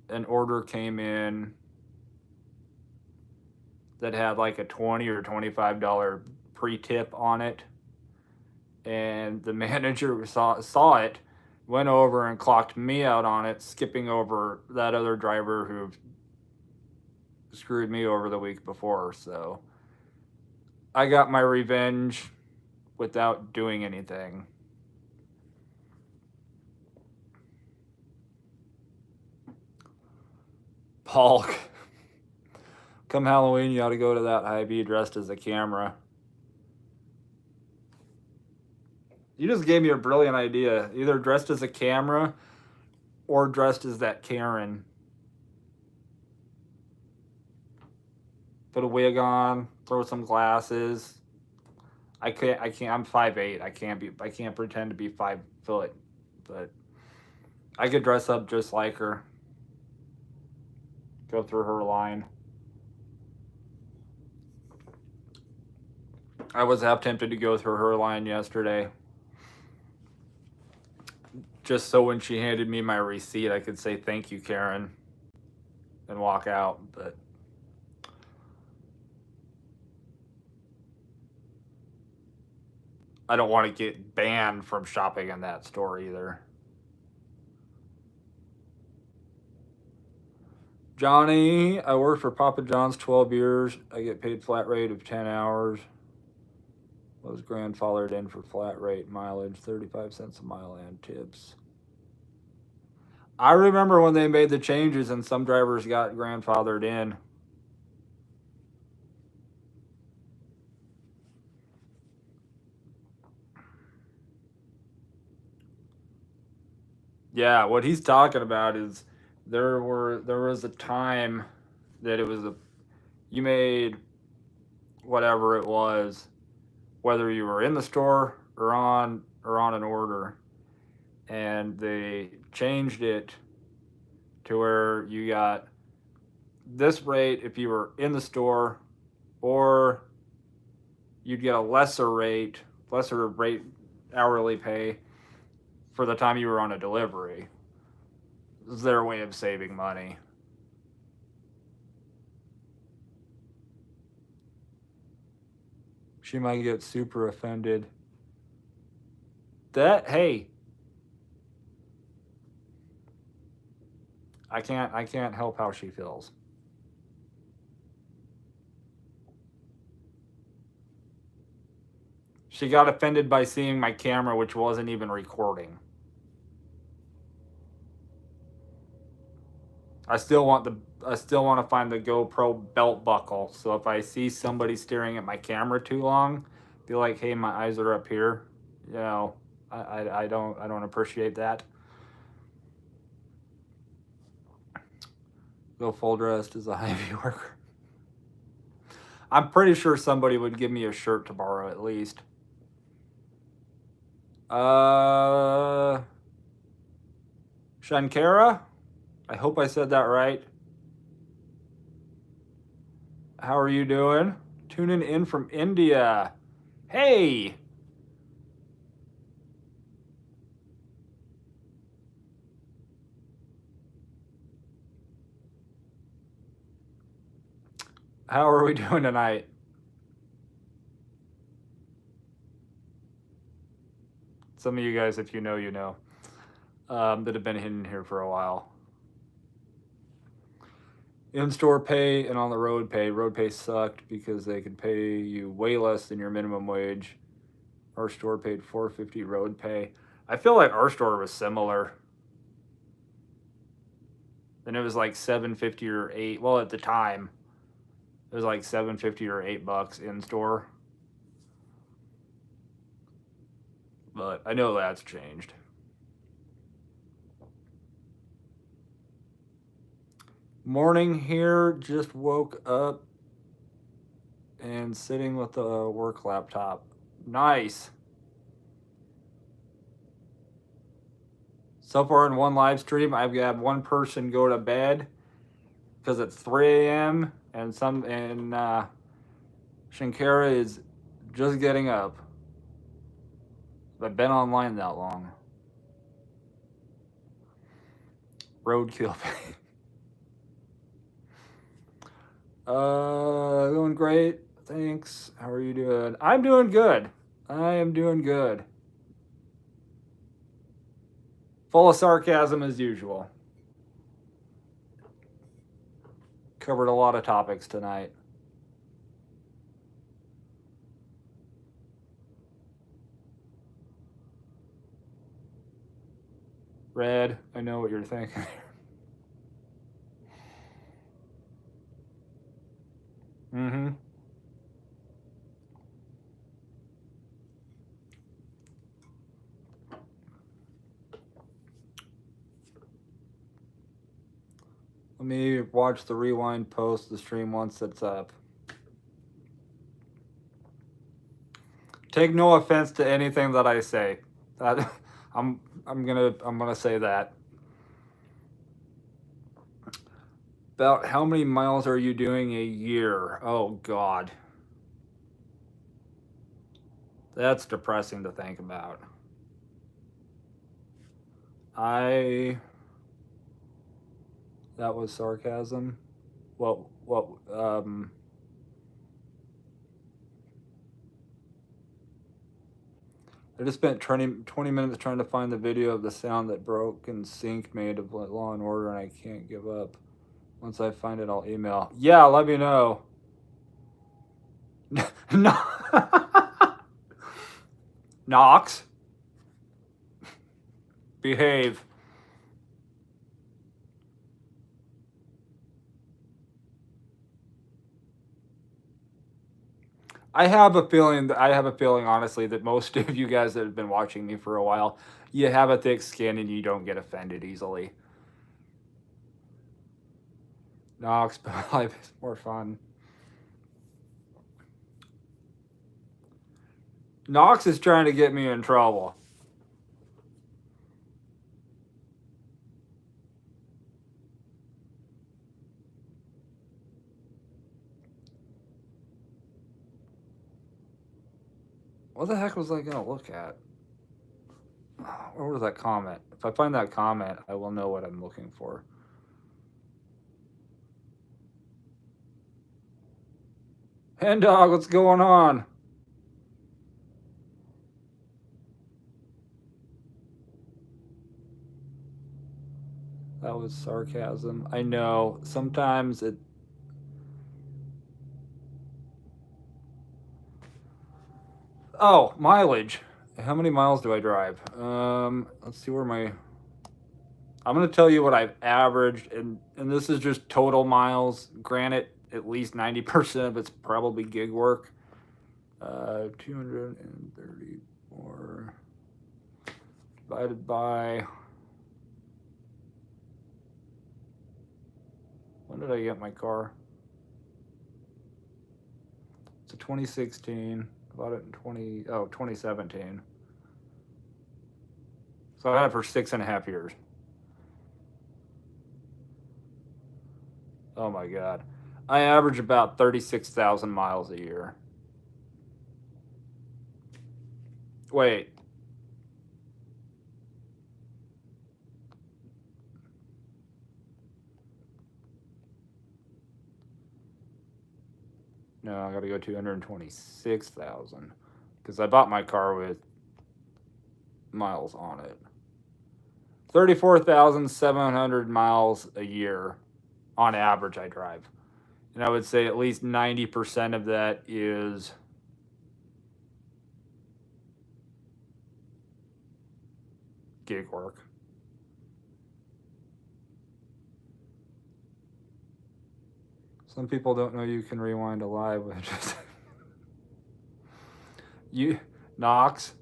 an order came in that had like a $20 or $25 pre-tip on it, and the manager saw it, went over and clocked me out on it, skipping over that other driver who screwed me over the week before. So I got my revenge without doing anything. Paul, come Halloween, you ought to go to that Hy-Vee dressed as a camera. You just gave me a brilliant idea. Either dressed as a camera or dressed as that Karen. Put a wig on, throw some glasses. I can't, I'm 5'8". I can't pretend to be 5 foot, but I could dress up just like her. Go through her line. I was half tempted to go through her line yesterday, just so when she handed me my receipt, I could say, "Thank you, Karen," and walk out. But I don't want to get banned from shopping in that store either. Johnny, I worked for Papa John's 12 years. I get paid flat rate of 10 hours. Was grandfathered in for flat rate mileage, 35 cents a mile, and tips. I remember when they made the changes and some drivers got grandfathered in. Yeah, what he's talking about is there was a time that you made whatever it was, whether you were in the store or on an order, and they changed it to where you got this rate if you were in the store, or you'd get a lesser rate hourly pay for the time you were on a delivery. This is their way of saving money. She might get super offended. Hey, I can't help how she feels. She got offended by seeing my camera, which wasn't even recording. I still want to find the GoPro belt buckle. So if I see somebody staring at my camera too long, be like, "Hey, my eyes are up here." You know, I don't appreciate that. Go full dressed as a Hy-Vee worker. I'm pretty sure somebody would give me a shirt tomorrow at least. Shankara? I hope I said that right. How are you doing? Tuning in from India. Hey! How are we doing tonight? Some of you guys, if you know, you know, that have been in here for a while. In-store pay and on the road pay. Road pay sucked because they could pay you way less than your minimum wage. Our store paid $4.50 road pay. I feel like our store was similar. And it was like $7.50 or $8. Well, at the time, it was like $7.50 or $8 in store. But I know that's changed. Morning here, just woke up and sitting with the work laptop. Nice. So far in one live stream, I've had one person go to bed because it's 3 a.m. and Shankara is just getting up. I've been online that long. Roadkill. Doing great. Thanks. How are you doing? I'm doing good. I am doing good. Full of sarcasm as usual. Covered a lot of topics tonight. Red, I know what you're thinking. Mm-hmm. Let me watch the rewind post the stream once it's up. Take no offense to anything that I say. That I'm gonna say that. About how many miles are you doing a year? Oh God. That's depressing to think about. That was sarcasm. What I just spent 20 minutes trying to find the video of the sound that Broken Sync made of Law and Order, and I can't give up. Once I find it, I'll email. Yeah, let me know. No. Knox. Behave. I have a feeling, honestly, that most of you guys that have been watching me for a while, you have a thick skin and you don't get offended easily. Knox, but life is more fun. Knox is trying to get me in trouble. What the heck was I gonna look at? Where was that comment? If I find that comment, I will know what I'm looking for. Hen dog, what's going on? That was sarcasm. I know. Sometimes it. Oh, mileage. How many miles do I drive? Let's see where my... I'm going to tell you what I've averaged, and this is just total miles. Granted, at least 90% of it's probably gig work. 234 divided by... When did I get my car? It's a 2016. I bought it in 2017. So I had it for 6.5 years. Oh my God. I average about 36,000 miles a year. Wait. No, I gotta go 226,000 because I bought my car with miles on it. 34,700 miles a year on average I drive. And I would say at least 90% of that is gig work. Some people don't know you can rewind a live, which is you Knox.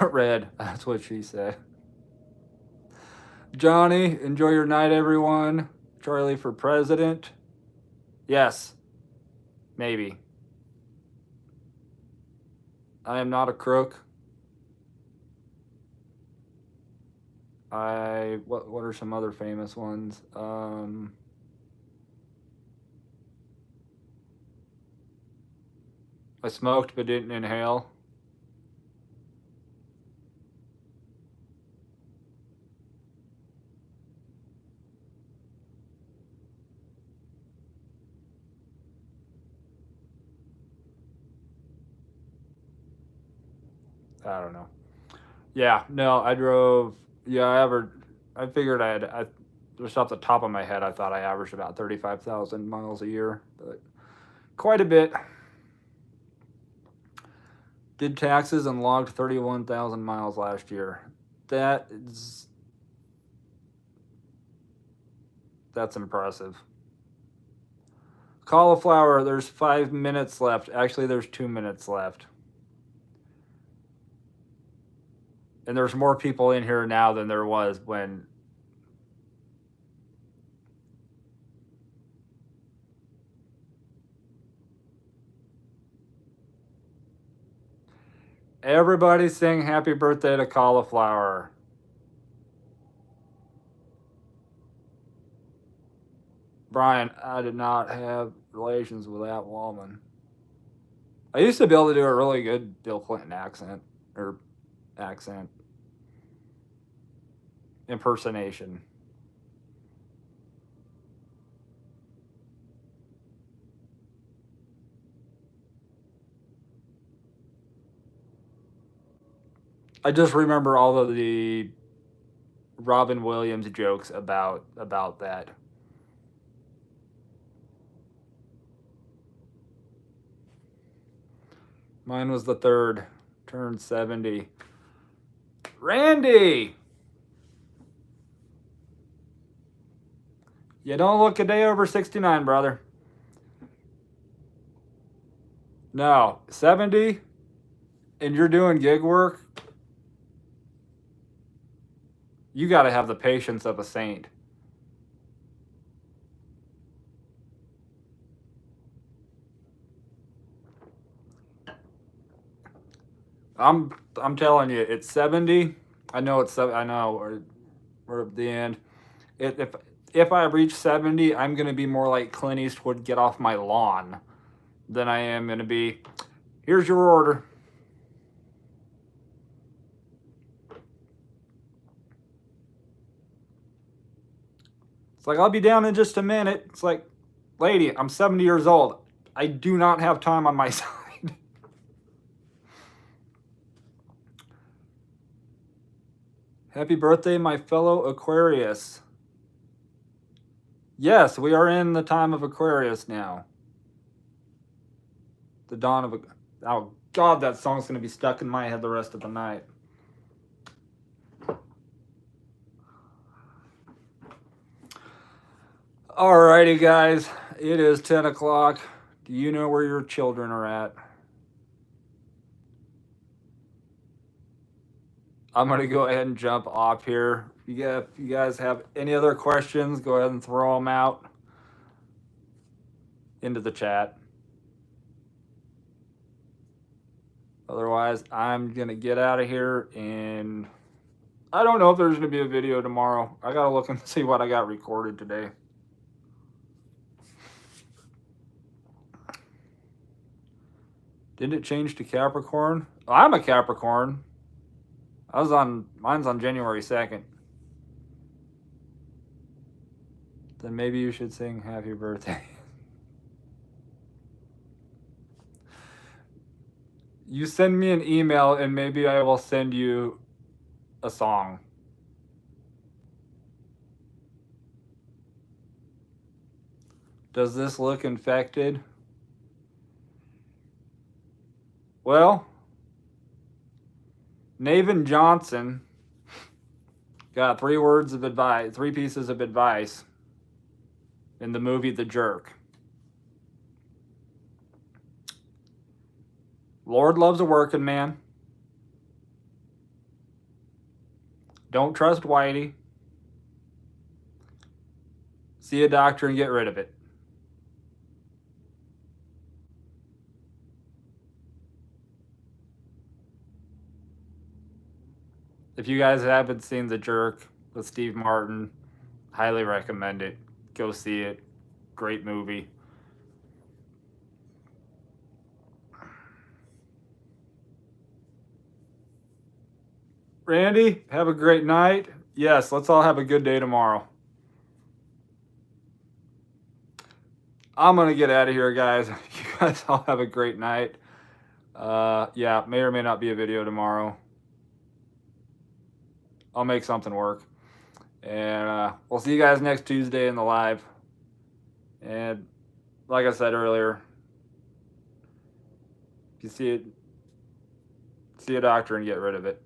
Red, that's what she said. Johnny, enjoy your night, everyone. Charlie for president. Yes. Maybe. I am not a crook. What are some other famous ones? I smoked but didn't inhale. I don't know. Yeah, no, I drove. Yeah, I figured just off the top of my head, I thought I averaged about 35,000 miles a year, but quite a bit. Did taxes and logged 31,000 miles last year. That's impressive. Cauliflower, there's 5 minutes left. Actually, there's 2 minutes left. And there's more people in here now than there was when... Everybody sing happy birthday to Cauliflower. Brian, I did not have relations with that woman. I used to be able to do a really good Bill Clinton accent. Impersonation. I just remember all of the Robin Williams jokes about that. Mine was the third. Turned 70. Randy! You don't look a day over 69, brother. No, 70, and you're doing gig work, you got to have the patience of a saint. I'm telling you, it's 70. I know it's 7. I know we're at the end. If I reach 70, I'm gonna be more like Clint Eastwood, get off my lawn, than I am gonna be, here's your order. It's like, I'll be down in just a minute. It's like, lady, I'm 70 years old. I do not have time on my side. Happy birthday, my fellow Aquarius. Yes, we are in the time of Aquarius now. The dawn of... Oh, God, that song's going to be stuck in my head the rest of the night. Alrighty, guys. It is 10 o'clock. Do you know where your children are at? I'm going to go ahead and jump off here. If you guys have any other questions, go ahead and throw them out into the chat. Otherwise, I'm going to get out of here, and I don't know if there's going to be a video tomorrow. I got to look and see what I got recorded today. Didn't it change to Capricorn? Oh, I'm a Capricorn. Mine's on January 2nd. Then maybe you should sing happy birthday. You send me an email and maybe I will send you a song. Does this look infected? Well, Navin Johnson got 3 pieces of advice in the movie The Jerk. Lord loves a working man. Don't trust Whitey. See a doctor and get rid of it. If you guys haven't seen The Jerk with Steve Martin, highly recommend it. Go see it. Great movie. Randy, have a great night. Yes, let's all have a good day tomorrow. I'm going to get out of here, guys. You guys all have a great night. Yeah, may or may not be a video tomorrow. I'll make something work. And we'll see you guys next Tuesday in the live. And like I said earlier, if you see a doctor and get rid of it.